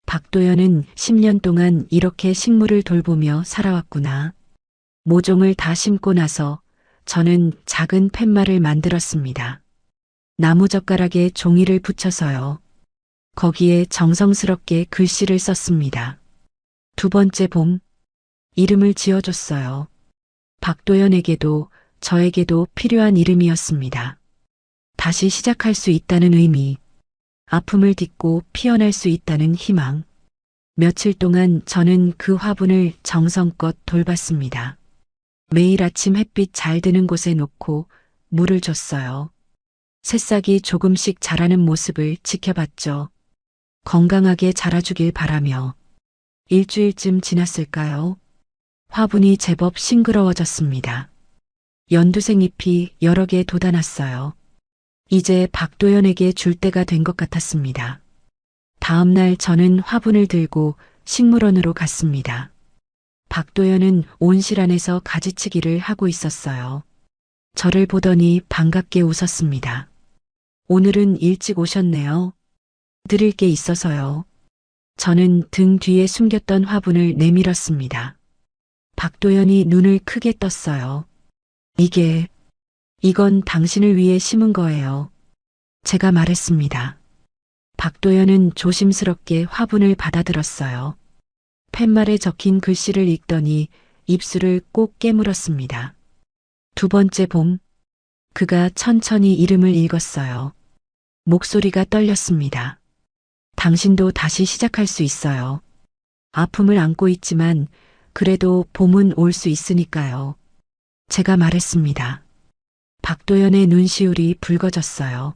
[SPEAKER 1] 박도연은 10년 동안 이렇게 식물을 돌보며 살아왔구나. 모종을 다 심고 나서 저는 작은 팻말을 만들었습니다. 나무젓가락에 종이를 붙여서요. 거기에 정성스럽게 글씨를 썼습니다. 두 번째 봄, 이름을 지어줬어요. 박도연에게도 저에게도 필요한 이름이었습니다. 다시 시작할 수 있다는 의미, 아픔을 딛고 피어날 수 있다는 희망. 며칠 동안 저는 그 화분을 정성껏 돌봤습니다. 매일 아침 햇빛 잘 드는 곳에 놓고 물을 줬어요. 새싹이 조금씩 자라는 모습을 지켜봤죠. 건강하게 자라주길 바라며. 일주일쯤 지났을까요? 화분이 제법 싱그러워졌습니다. 연두색 잎이 여러 개 돋아났어요. 이제 박도연에게 줄 때가 된 것 같았습니다. 다음 날 저는 화분을 들고 식물원으로 갔습니다. 박도연은 온실 안에서 가지치기를 하고 있었어요. 저를 보더니 반갑게 웃었습니다. 오늘은 일찍 오셨네요. 드릴 게 있어서요. 저는 등 뒤에 숨겼던 화분을 내밀었습니다. 박도연이 눈을 크게 떴어요. 이건 당신을 위해 심은 거예요. 제가 말했습니다. 박도연은 조심스럽게 화분을 받아들었어요. 팻말에 적힌 글씨를 읽더니 입술을 꼭 깨물었습니다. 두 번째 봄, 그가 천천히 이름을 읽었어요. 목소리가 떨렸습니다. 당신도 다시 시작할 수 있어요. 아픔을 안고 있지만 그래도 봄은 올 수 있으니까요. 제가 말했습니다. 박도연의 눈시울이 붉어졌어요.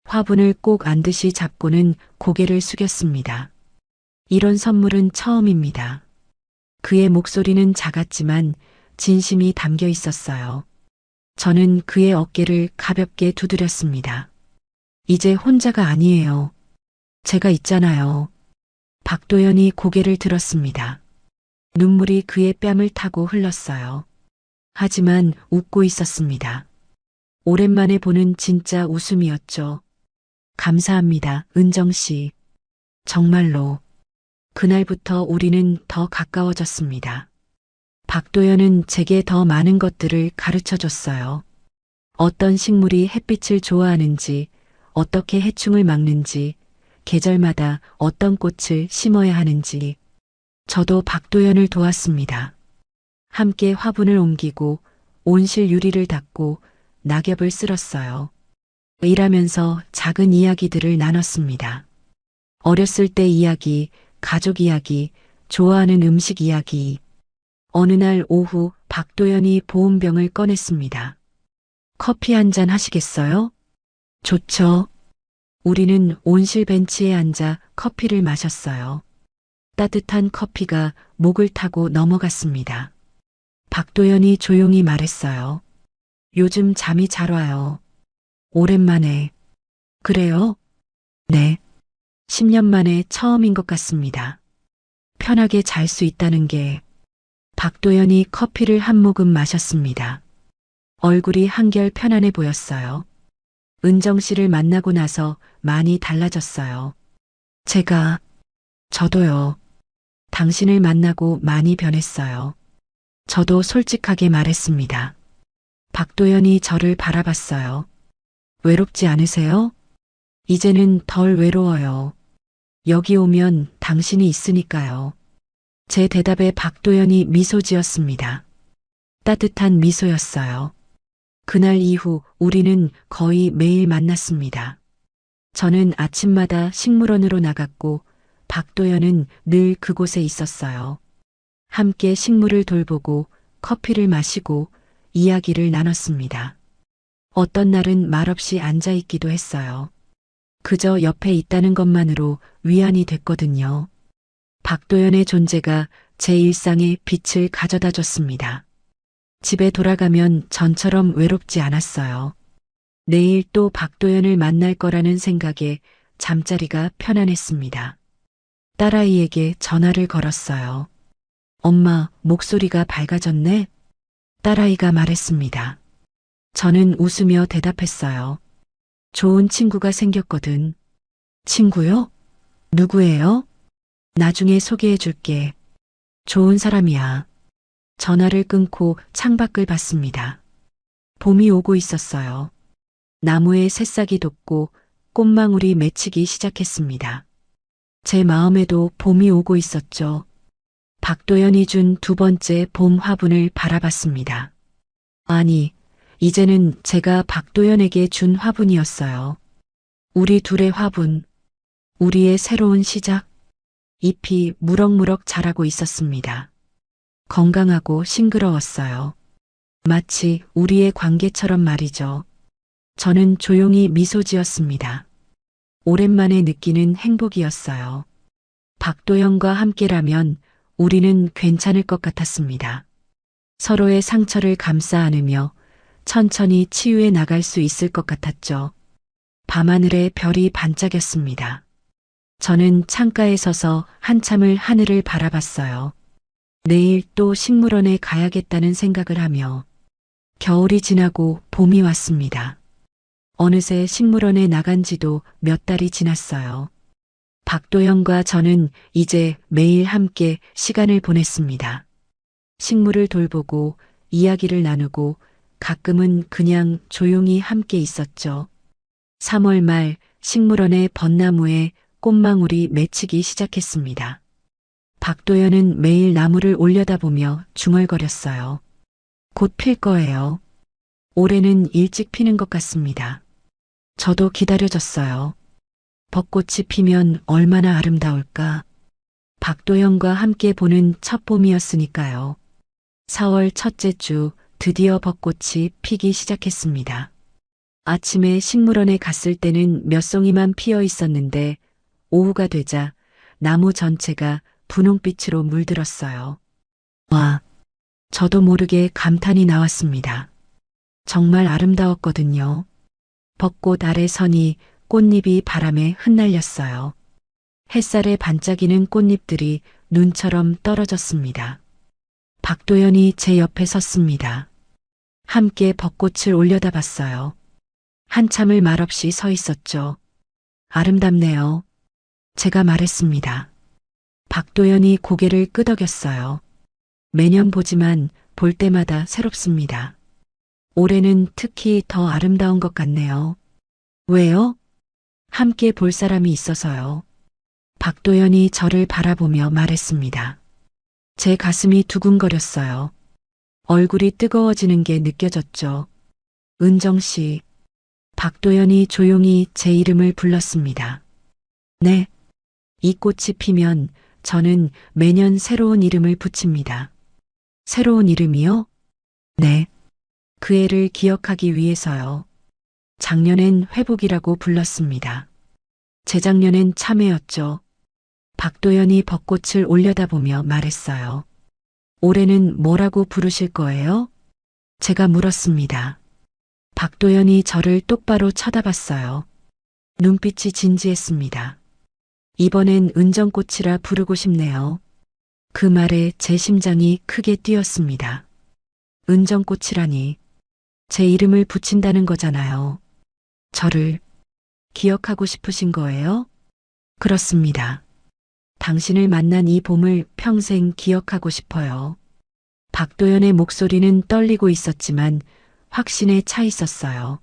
[SPEAKER 1] 화분을 꼭 안듯이 잡고는 고개를 숙였습니다. 이런 선물은 처음입니다. 그의 목소리는 작았지만 진심이 담겨 있었어요. 저는 그의 어깨를 가볍게 두드렸습니다. 이제 혼자가 아니에요. 제가 있잖아요. 박도연이 고개를 들었습니다. 눈물이 그의 뺨을 타고 흘렀어요. 하지만 웃고 있었습니다. 오랜만에 보는 진짜 웃음이었죠. 감사합니다, 은정 씨. 정말로. 그날부터 우리는 더 가까워졌습니다. 박도연은 제게 더 많은 것들을 가르쳐 줬어요. 어떤 식물이 햇빛을 좋아하는지, 어떻게 해충을 막는지, 계절마다 어떤 꽃을 심어야 하는지. 저도 박도연을 도왔습니다. 함께 화분을 옮기고 온실 유리를 닦고 낙엽을 쓸었어요. 일하면서 작은 이야기들을 나눴습니다. 어렸을 때 이야기, 가족 이야기, 좋아하는 음식 이야기. 어느 날 오후 박도연이 보온병을 꺼냈습니다. 커피 한 잔 하시겠어요? 좋죠. 우리는 온실 벤치에 앉아 커피를 마셨어요. 따뜻한 커피가 목을 타고 넘어갔습니다. 박도연이 조용히 말했어요. 요즘 잠이 잘 와요. 오랜만에. 그래요? 네. 10년 만에 처음인 것 같습니다. 편하게 잘 수 있다는 게. 박도연이 커피를 한 모금 마셨습니다. 얼굴이 한결 편안해 보였어요. 은정 씨를 만나고 나서 많이 달라졌어요. 저도요. 당신을 만나고 많이 변했어요. 저도 솔직하게 말했습니다. 박도연이 저를 바라봤어요. 외롭지 않으세요? 이제는 덜 외로워요. 여기 오면 당신이 있으니까요. 제 대답에 박도연이 미소 지었습니다. 따뜻한 미소였어요. 그날 이후 우리는 거의 매일 만났습니다. 저는 아침마다 식물원으로 나갔고 박도연은 늘 그곳에 있었어요. 함께 식물을 돌보고 커피를 마시고 이야기를 나눴습니다. 어떤 날은 말없이 앉아 있기도 했어요. 그저 옆에 있다는 것만으로 위안이 됐거든요. 박도연의 존재가 제 일상에 빛을 가져다 줬습니다. 집에 돌아가면 전처럼 외롭지 않았어요. 내일 또 박도연을 만날 거라는 생각에 잠자리가 편안했습니다. 딸아이에게 전화를 걸었어요. 엄마, 목소리가 밝아졌네? 딸아이가 말했습니다. 저는 웃으며 대답했어요. 좋은 친구가 생겼거든. 친구요? 누구예요? 나중에 소개해 줄게. 좋은 사람이야. 전화를 끊고 창밖을 봤습니다. 봄이 오고 있었어요. 나무에 새싹이 돋고 꽃망울이 맺히기 시작했습니다. 제 마음에도 봄이 오고 있었죠. 박도연이 준 두 번째 봄 화분을 바라봤습니다. 아니, 이제는 제가 박도연에게 준 화분이었어요. 우리 둘의 화분, 우리의 새로운 시작. 잎이 무럭무럭 자라고 있었습니다. 건강하고 싱그러웠어요. 마치 우리의 관계처럼 말이죠. 저는 조용히 미소 지었습니다. 오랜만에 느끼는 행복이었어요. 박도연과 함께라면 우리는 괜찮을 것 같았습니다. 서로의 상처를 감싸 안으며 천천히 치유해 나갈 수 있을 것 같았죠. 밤하늘에 별이 반짝였습니다. 저는 창가에 서서 한참을 하늘을 바라봤어요. 내일 또 식물원에 가야겠다는 생각을 하며 겨울이 지나고 봄이 왔습니다. 어느새 식물원에 나간 지도 몇 달이 지났어요. 박도연과 저는 이제 매일 함께 시간을 보냈습니다. 식물을 돌보고 이야기를 나누고 가끔은 그냥 조용히 함께 있었죠. 3월 말 식물원의 벚나무에 꽃망울이 맺히기 시작했습니다. 박도연은 매일 나무를 올려다보며 중얼거렸어요. 곧 필 거예요. 올해는 일찍 피는 것 같습니다. 저도 기다려졌어요. 벚꽃이 피면 얼마나 아름다울까. 박도연과 함께 보는 첫 봄이었으니까요. 4월 첫째 주 드디어 벚꽃이 피기 시작했습니다. 아침에 식물원에 갔을 때는 몇 송이만 피어 있었는데 오후가 되자 나무 전체가 분홍빛으로 물들었어요. 와, 저도 모르게 감탄이 나왔습니다. 정말 아름다웠거든요. 벚꽃 아래 선이 꽃잎이 바람에 흩날렸어요. 햇살에 반짝이는 꽃잎들이 눈처럼 떨어졌습니다. 박도연이 제 옆에 섰습니다. 함께 벚꽃을 올려다봤어요. 한참을 말없이 서 있었죠. 아름답네요. 제가 말했습니다. 박도연이 고개를 끄덕였어요. 매년 보지만 볼 때마다 새롭습니다. 올해는 특히 더 아름다운 것 같네요. 왜요? 함께 볼 사람이 있어서요. 박도연이 저를 바라보며 말했습니다. 제 가슴이 두근거렸어요. 얼굴이 뜨거워지는 게 느껴졌죠. 은정 씨. 박도연이 조용히 제 이름을 불렀습니다. 네. 이 꽃이 피면 저는 매년 새로운 이름을 붙입니다. 새로운 이름이요? 네. 그 애를 기억하기 위해서요. 작년엔 회복이라고 불렀습니다. 재작년엔 참회였죠. 박도연이 벚꽃을 올려다보며 말했어요. 올해는 뭐라고 부르실 거예요? 제가 물었습니다. 박도연이 저를 똑바로 쳐다봤어요. 눈빛이 진지했습니다. 이번엔 은정꽃이라 부르고 싶네요. 그 말에 제 심장이 크게 뛰었습니다. 은정꽃이라니. 제 이름을 붙인다는 거잖아요. 저를 기억하고 싶으신 거예요? 그렇습니다. 당신을 만난 이 봄을 평생 기억하고 싶어요. 박도연의 목소리는 떨리고 있었지만 확신에 차 있었어요.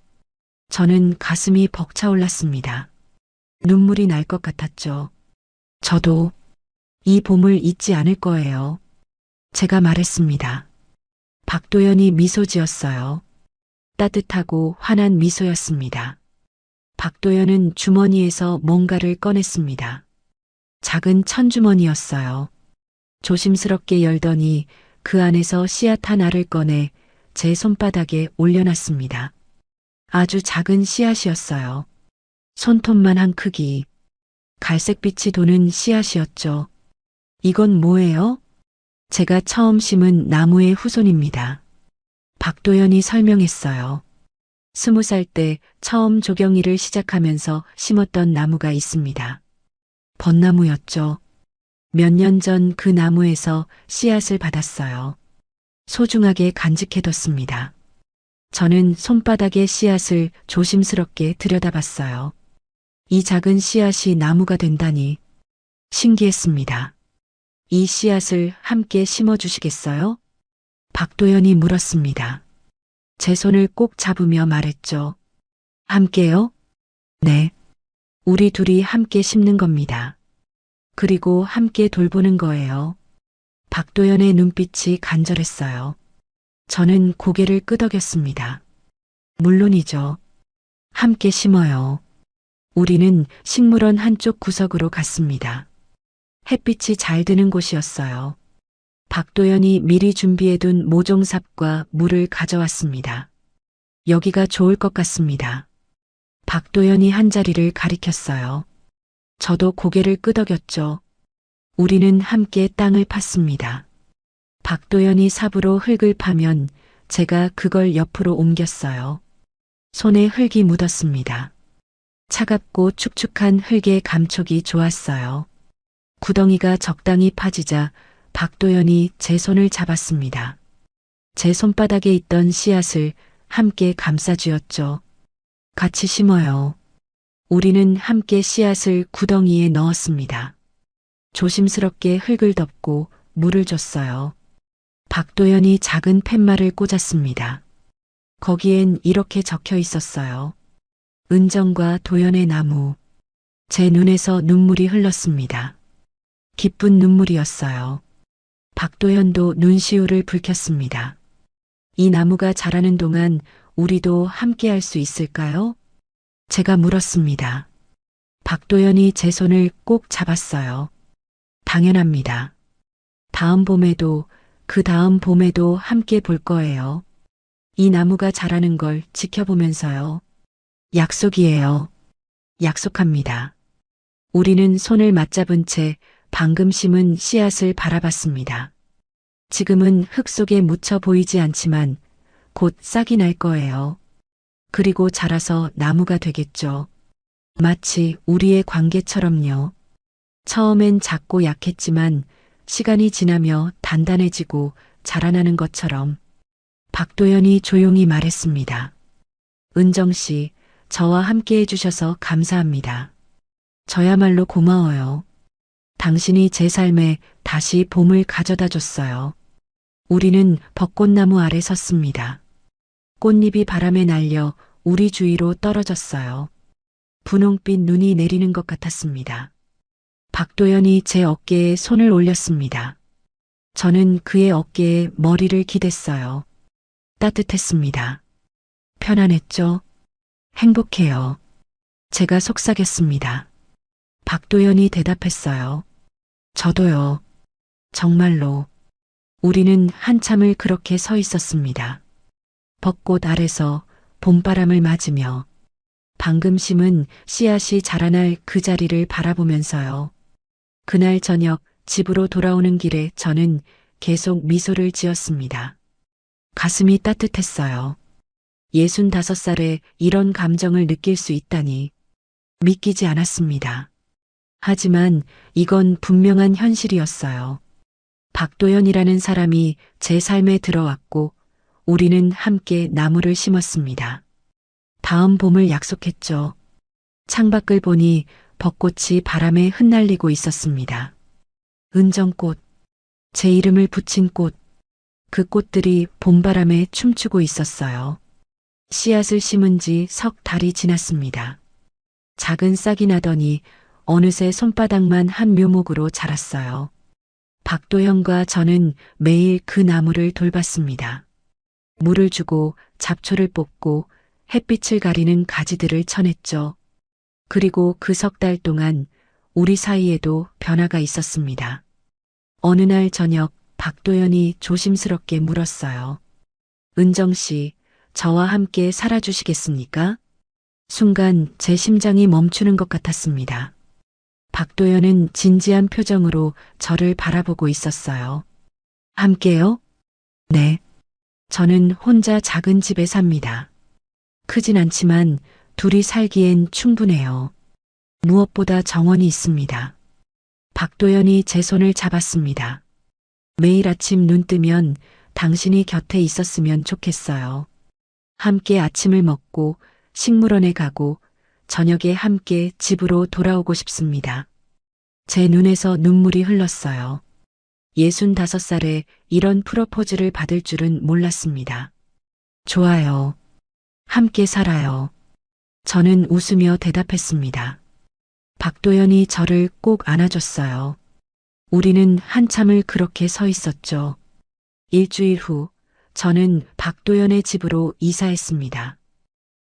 [SPEAKER 1] 저는 가슴이 벅차올랐습니다. 눈물이 날 것 같았죠. 저도 이 봄을 잊지 않을 거예요. 제가 말했습니다. 박도연이 미소 지었어요. 따뜻하고 환한 미소였습니다. 박도연은 주머니에서 뭔가를 꺼냈습니다. 작은 천주머니였어요. 조심스럽게 열더니 그 안에서 씨앗 하나를 꺼내 제 손바닥에 올려놨습니다. 아주 작은 씨앗이었어요. 손톱만한 크기. 갈색빛이 도는 씨앗이었죠. 이건 뭐예요? 제가 처음 심은 나무의 후손입니다. 박도연이 설명했어요. 20살 때 처음 조경일을 시작하면서 심었던 나무가 있습니다. 벚나무였죠. 몇 년 전 그 나무에서 씨앗을 받았어요. 소중하게 간직해뒀습니다. 저는 손바닥에 씨앗을 조심스럽게 들여다봤어요. 이 작은 씨앗이 나무가 된다니 신기했습니다. 이 씨앗을 함께 심어주시겠어요? 박도연이 물었습니다. 제 손을 꼭 잡으며 말했죠. 함께요? 네. 우리 둘이 함께 심는 겁니다. 그리고 함께 돌보는 거예요. 박도연의 눈빛이 간절했어요. 저는 고개를 끄덕였습니다. 물론이죠. 함께 심어요. 우리는 식물원 한쪽 구석으로 갔습니다. 햇빛이 잘 드는 곳이었어요. 박도연이 미리 준비해둔 모종삽과 물을 가져왔습니다. 여기가 좋을 것 같습니다. 박도연이 한 자리를 가리켰어요. 저도 고개를 끄덕였죠. 우리는 함께 땅을 팠습니다. 박도연이 삽으로 흙을 파면 제가 그걸 옆으로 옮겼어요. 손에 흙이 묻었습니다. 차갑고 축축한 흙의 감촉이 좋았어요. 구덩이가 적당히 파지자 박도연이 제 손을 잡았습니다. 제 손바닥에 있던 씨앗을 함께 감싸주었죠. 같이 심어요. 우리는 함께 씨앗을 구덩이에 넣었습니다. 조심스럽게 흙을 덮고 물을 줬어요. 박도연이 작은 팻말을 꽂았습니다. 거기엔 이렇게 적혀 있었어요. 은정과 도연의 나무. 제 눈에서 눈물이 흘렀습니다. 기쁜 눈물이었어요. 박도연도 눈시울을 붉혔습니다. 이 나무가 자라는 동안 우리도 함께 할 수 있을까요? 제가 물었습니다. 박도연이 제 손을 꼭 잡았어요. 당연합니다. 다음 봄에도 그 다음 봄에도 함께 볼 거예요. 이 나무가 자라는 걸 지켜보면서요. 약속이에요. 약속합니다. 우리는 손을 맞잡은 채 방금 심은 씨앗을 바라봤습니다. 지금은 흙 속에 묻혀 보이지 않지만 곧 싹이 날 거예요. 그리고 자라서 나무가 되겠죠. 마치 우리의 관계처럼요. 처음엔 작고 약했지만 시간이 지나며 단단해지고 자라나는 것처럼. 박도연이 조용히 말했습니다. 은정 씨, 저와 함께 해주셔서 감사합니다. 저야말로 고마워요. 당신이 제 삶에 다시 봄을 가져다 줬어요. 우리는 벚꽃나무 아래 섰습니다. 꽃잎이 바람에 날려 우리 주위로 떨어졌어요. 분홍빛 눈이 내리는 것 같았습니다. 박도연이 제 어깨에 손을 올렸습니다. 저는 그의 어깨에 머리를 기댔어요. 따뜻했습니다. 편안했죠? 행복해요. 제가 속삭였습니다. 박도연이 대답했어요. 저도요. 정말로. 우리는 한참을 그렇게 서 있었습니다. 벚꽃 아래서 봄바람을 맞으며 방금 심은 씨앗이 자라날 그 자리를 바라보면서요. 그날 저녁 집으로 돌아오는 길에 저는 계속 미소를 지었습니다. 가슴이 따뜻했어요. 65살에 이런 감정을 느낄 수 있다니 믿기지 않았습니다. 하지만 이건 분명한 현실이었어요. 박도연이라는 사람이 제 삶에 들어왔고 우리는 함께 나무를 심었습니다. 다음 봄을 약속했죠. 창밖을 보니 벚꽃이 바람에 흩날리고 있었습니다. 은정꽃, 제 이름을 붙인 꽃, 그 꽃들이 봄바람에 춤추고 있었어요. 씨앗을 심은 지 석 달이 지났습니다. 작은 싹이 나더니 어느새 손바닥만 한 묘목으로 자랐어요. 박도영과 저는 매일 그 나무를 돌봤습니다. 물을 주고 잡초를 뽑고 햇빛을 가리는 가지들을 쳐냈죠. 그리고 그 석 달 동안 우리 사이에도 변화가 있었습니다. 어느 날 저녁 박도연이 조심스럽게 물었어요. 은정 씨, 저와 함께 살아주시겠습니까? 순간 제 심장이 멈추는 것 같았습니다. 박도연은 진지한 표정으로 저를 바라보고 있었어요. 함께요? 네. 저는 혼자 작은 집에 삽니다. 크진 않지만 둘이 살기엔 충분해요. 무엇보다 정원이 있습니다. 박도연이 제 손을 잡았습니다. 매일 아침 눈 뜨면 당신이 곁에 있었으면 좋겠어요. 함께 아침을 먹고 식물원에 가고 저녁에 함께 집으로 돌아오고 싶습니다. 제 눈에서 눈물이 흘렀어요. 65살에 이런 프로포즈를 받을 줄은 몰랐습니다. 좋아요. 함께 살아요. 저는 웃으며 대답했습니다. 박도연이 저를 꼭 안아줬어요. 우리는 한참을 그렇게 서 있었죠. 일주일 후 저는 박도연의 집으로 이사했습니다.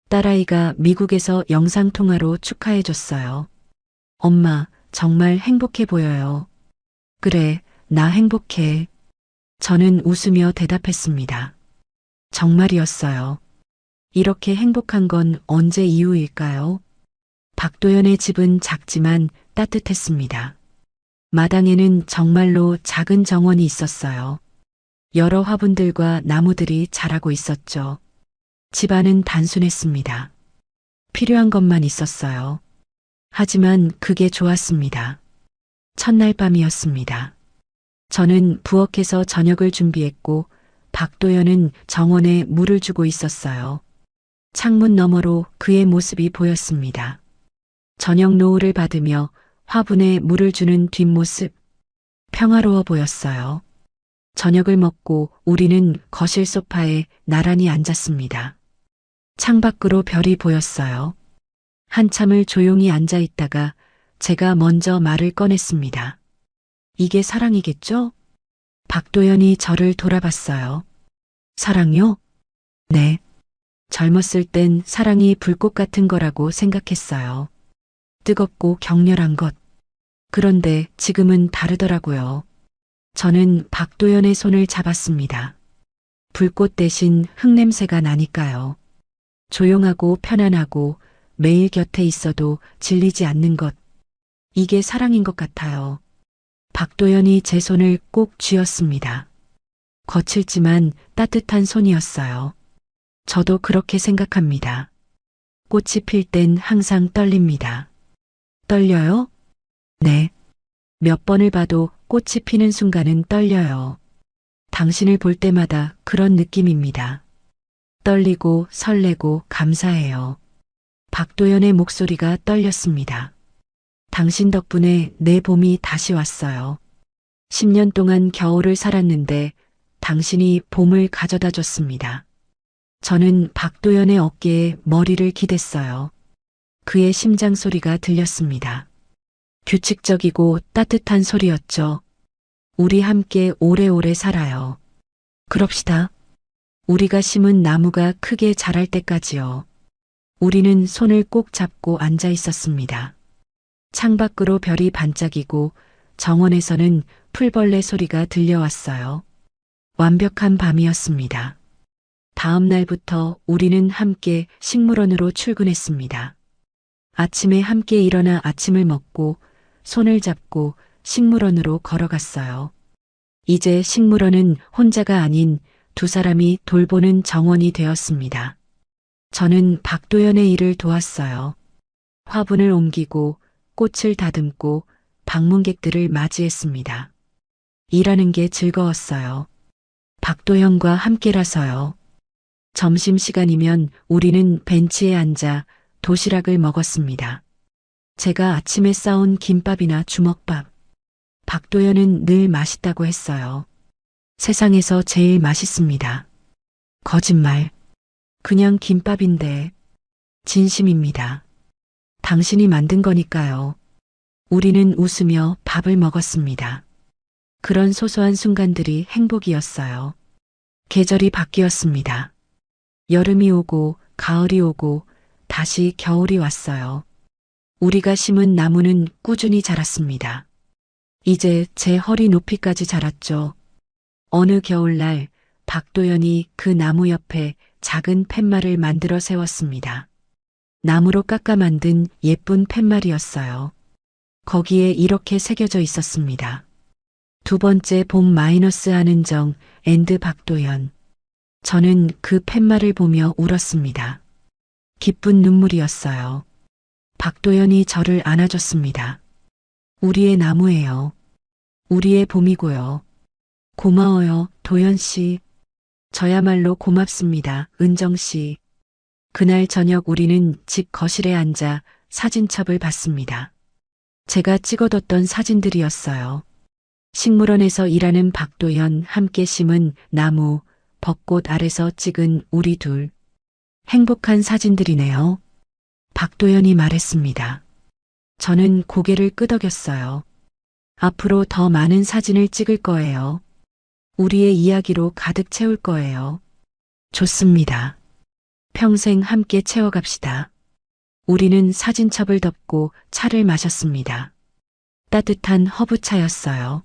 [SPEAKER 1] 딸아이가 미국에서 영상통화로 축하해줬어요. 엄마, 정말 행복해 보여요. 그래, 나 행복해. 저는 웃으며 대답했습니다. 정말이었어요. 이렇게 행복한 건 언제 이후일까요? 박도연의 집은 작지만 따뜻했습니다. 마당에는 정말로 작은 정원이 있었어요. 여러 화분들과 나무들이 자라고 있었죠. 집안은 단순했습니다. 필요한 것만 있었어요. 하지만 그게 좋았습니다. 첫날 밤이었습니다. 저는 부엌에서 저녁을 준비했고 박도연은 정원에 물을 주고 있었어요. 창문 너머로 그의 모습이 보였습니다. 저녁 노을을 받으며 화분에 물을 주는 뒷모습, 평화로워 보였어요. 저녁을 먹고 우리는 거실 소파에 나란히 앉았습니다. 창밖으로 별이 보였어요. 한참을 조용히 앉아 있다가 제가 먼저 말을 꺼냈습니다. 이게 사랑이겠죠? 박도연이 저를 돌아봤어요. 사랑요? 네. 젊었을 땐 사랑이 불꽃 같은 거라고 생각했어요. 뜨겁고 격렬한 것. 그런데 지금은 다르더라고요. 저는 박도연의 손을 잡았습니다. 불꽃 대신 흙냄새가 나니까요. 조용하고 편안하고 매일 곁에 있어도 질리지 않는 것. 이게 사랑인 것 같아요. 박도연이 제 손을 꼭 쥐었습니다. 거칠지만 따뜻한 손이었어요. 저도 그렇게 생각합니다. 꽃이 필 땐 항상 떨립니다. 떨려요? 네. 몇 번을 봐도 꽃이 피는 순간은 떨려요. 당신을 볼 때마다 그런 느낌입니다. 떨리고 설레고 감사해요. 박도연의 목소리가 떨렸습니다. 당신 덕분에 내 봄이 다시 왔어요. 10년 동안 겨울을 살았는데 당신이 봄을 가져다 줬습니다. 저는 박도연의 어깨에 머리를 기댔어요. 그의 심장 소리가 들렸습니다. 규칙적이고 따뜻한 소리였죠. 우리 함께 오래오래 살아요. 그럽시다. 우리가 심은 나무가 크게 자랄 때까지요. 우리는 손을 꼭 잡고 앉아 있었습니다. 창밖으로 별이 반짝이고 정원에서는 풀벌레 소리가 들려왔어요. 완벽한 밤이었습니다. 다음 날부터 우리는 함께 식물원으로 출근했습니다. 아침에 함께 일어나 아침을 먹고 손을 잡고 식물원으로 걸어갔어요. 이제 식물원은 혼자가 아닌 두 사람이 돌보는 정원이 되었습니다. 저는 박도연의 일을 도왔어요. 화분을 옮기고 꽃을 다듬고 방문객들을 맞이했습니다. 일하는 게 즐거웠어요. 박도연과 함께라서요. 점심시간이면 우리는 벤치에 앉아 도시락을 먹었습니다. 제가 아침에 싸온 김밥이나 주먹밥, 박도연은 늘 맛있다고 했어요. 세상에서 제일 맛있습니다. 거짓말. 그냥 김밥인데. 진심입니다. 당신이 만든 거니까요. 우리는 웃으며 밥을 먹었습니다. 그런 소소한 순간들이 행복이었어요. 계절이 바뀌었습니다. 여름이 오고 가을이 오고 다시 겨울이 왔어요. 우리가 심은 나무는 꾸준히 자랐습니다. 이제 제 허리 높이까지 자랐죠. 어느 겨울날 박도연이 그 나무 옆에 작은 팻말을 만들어 세웠습니다. 나무로 깎아 만든 예쁜 팻말이었어요. 거기에 이렇게 새겨져 있었습니다. 두 번째 봄 마이너스 한은정 앤드 박도연. 저는 그 팻말을 보며 울었습니다. 기쁜 눈물이었어요. 박도연이 저를 안아줬습니다. 우리의 나무예요. 우리의 봄이고요. 고마워요, 도연 씨. 저야말로 고맙습니다, 은정 씨. 그날 저녁 우리는 집 거실에 앉아 사진첩을 봤습니다. 제가 찍어뒀던 사진들이었어요. 식물원에서 일하는 박도연, 함께 심은 나무, 벚꽃 아래서 찍은 우리 둘. 행복한 사진들이네요. 박도연이 말했습니다. 저는 고개를 끄덕였어요. 앞으로 더 많은 사진을 찍을 거예요. 우리의 이야기로 가득 채울 거예요. 좋습니다. 평생 함께 채워갑시다. 우리는 사진첩을 덮고 차를 마셨습니다. 따뜻한 허브차였어요.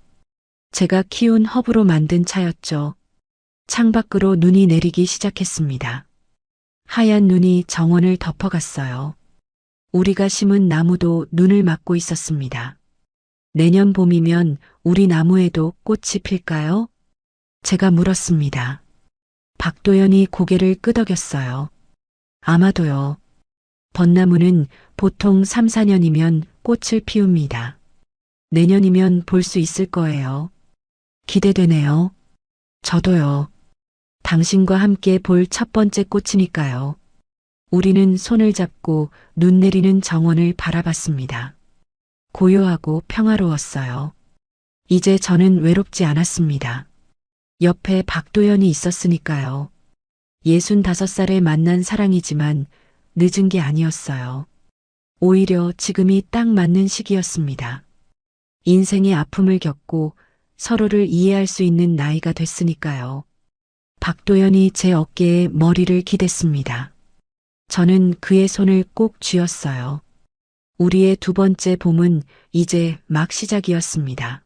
[SPEAKER 1] 제가 키운 허브로 만든 차였죠. 창밖으로 눈이 내리기 시작했습니다. 하얀 눈이 정원을 덮어갔어요. 우리가 심은 나무도 눈을 막고 있었습니다. 내년 봄이면 우리 나무에도 꽃이 필까요? 제가 물었습니다. 박도연이 고개를 끄덕였어요. 아마도요. 벚나무는 보통 3, 4년이면 꽃을 피웁니다. 내년이면 볼 수 있을 거예요. 기대되네요. 저도요. 당신과 함께 볼 첫 번째 꽃이니까요. 우리는 손을 잡고 눈 내리는 정원을 바라봤습니다. 고요하고 평화로웠어요. 이제 저는 외롭지 않았습니다. 옆에 박도연이 있었으니까요. 65살에 만난 사랑이지만 늦은 게 아니었어요. 오히려 지금이 딱 맞는 시기였습니다. 인생의 아픔을 겪고 서로를 이해할 수 있는 나이가 됐으니까요. 박도연이 제 어깨에 머리를 기댔습니다. 저는 그의 손을 꼭 쥐었어요. 우리의 두 번째 봄은 이제 막 시작이었습니다.